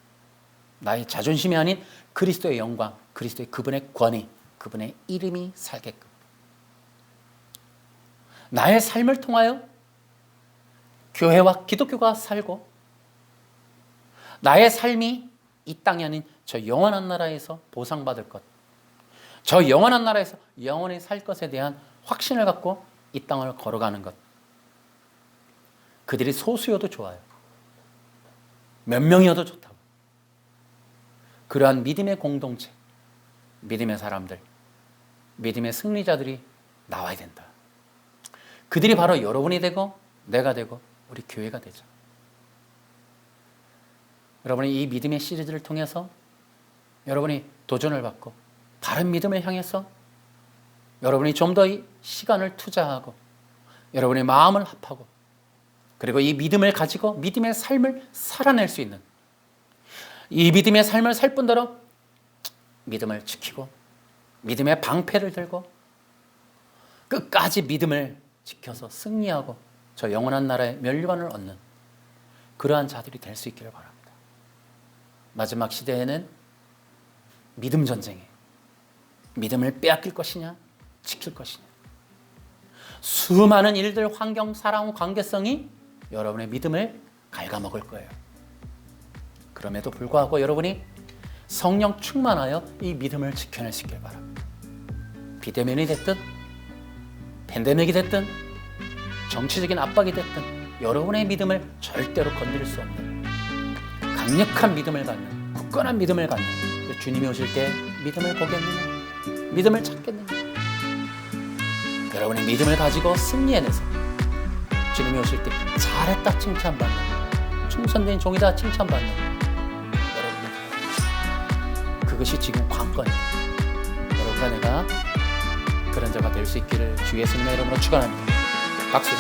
나의 자존심이 아닌 그리스도의 영광, 그리스도의 그분의 권위, 그분의 이름이 살게끔. 나의 삶을 통하여 교회와 기독교가 살고, 나의 삶이 이 땅이 아닌 저 영원한 나라에서 보상받을 것, 저 영원한 나라에서 영원히 살 것에 대한 확신을 갖고 이 땅을 걸어가는 것. 그들이 소수여도 좋아요. 몇 명이어도 좋다고. 그러한 믿음의 공동체, 믿음의 사람들, 믿음의 승리자들이 나와야 된다. 그들이 바로 여러분이 되고 내가 되고 우리 교회가 되죠. 여러분이 이 믿음의 시리즈를 통해서 여러분이 도전을 받고 바른 믿음을 향해서 여러분이 좀 더 이 시간을 투자하고 여러분의 마음을 합하고 그리고 이 믿음을 가지고 믿음의 삶을 살아낼 수 있는, 이 믿음의 삶을 살 뿐더러 믿음을 지키고 믿음의 방패를 들고 끝까지 믿음을 지켜서 승리하고 저 영원한 나라의 멸류관을 얻는 그러한 자들이 될 수 있기를 바랍니다. 마지막 시대에는 믿음 전쟁에 믿음을 빼앗길 것이냐 지킬 것이냐, 수많은 일들, 환경, 사랑, 관계성이 여러분의 믿음을 갉아먹을 거예요. 그럼에도 불구하고 여러분이 성령 충만하여 이 믿음을 지켜낼 수 있길 바랍니다. 비대면이 됐든 팬데믹이 됐든 정치적인 압박이 됐든 여러분의 믿음을 절대로 건드릴 수 없는 강력한 믿음을 갖는, 굳건한 믿음을 갖는 주님이 오실 때 믿음을 보겠느냐, 믿음을 찾겠느냐. 여러분의 믿음을 가지고 승리해내서 주님이 오실 때 잘했다 칭찬받는, 충성된 종이다 칭찬받는 여러분의 그것이 지금 관건이에요. 여러분과 내가 그런 자가 될 수 있기를 주 예수님의 이름으로 축원합니다. 박수.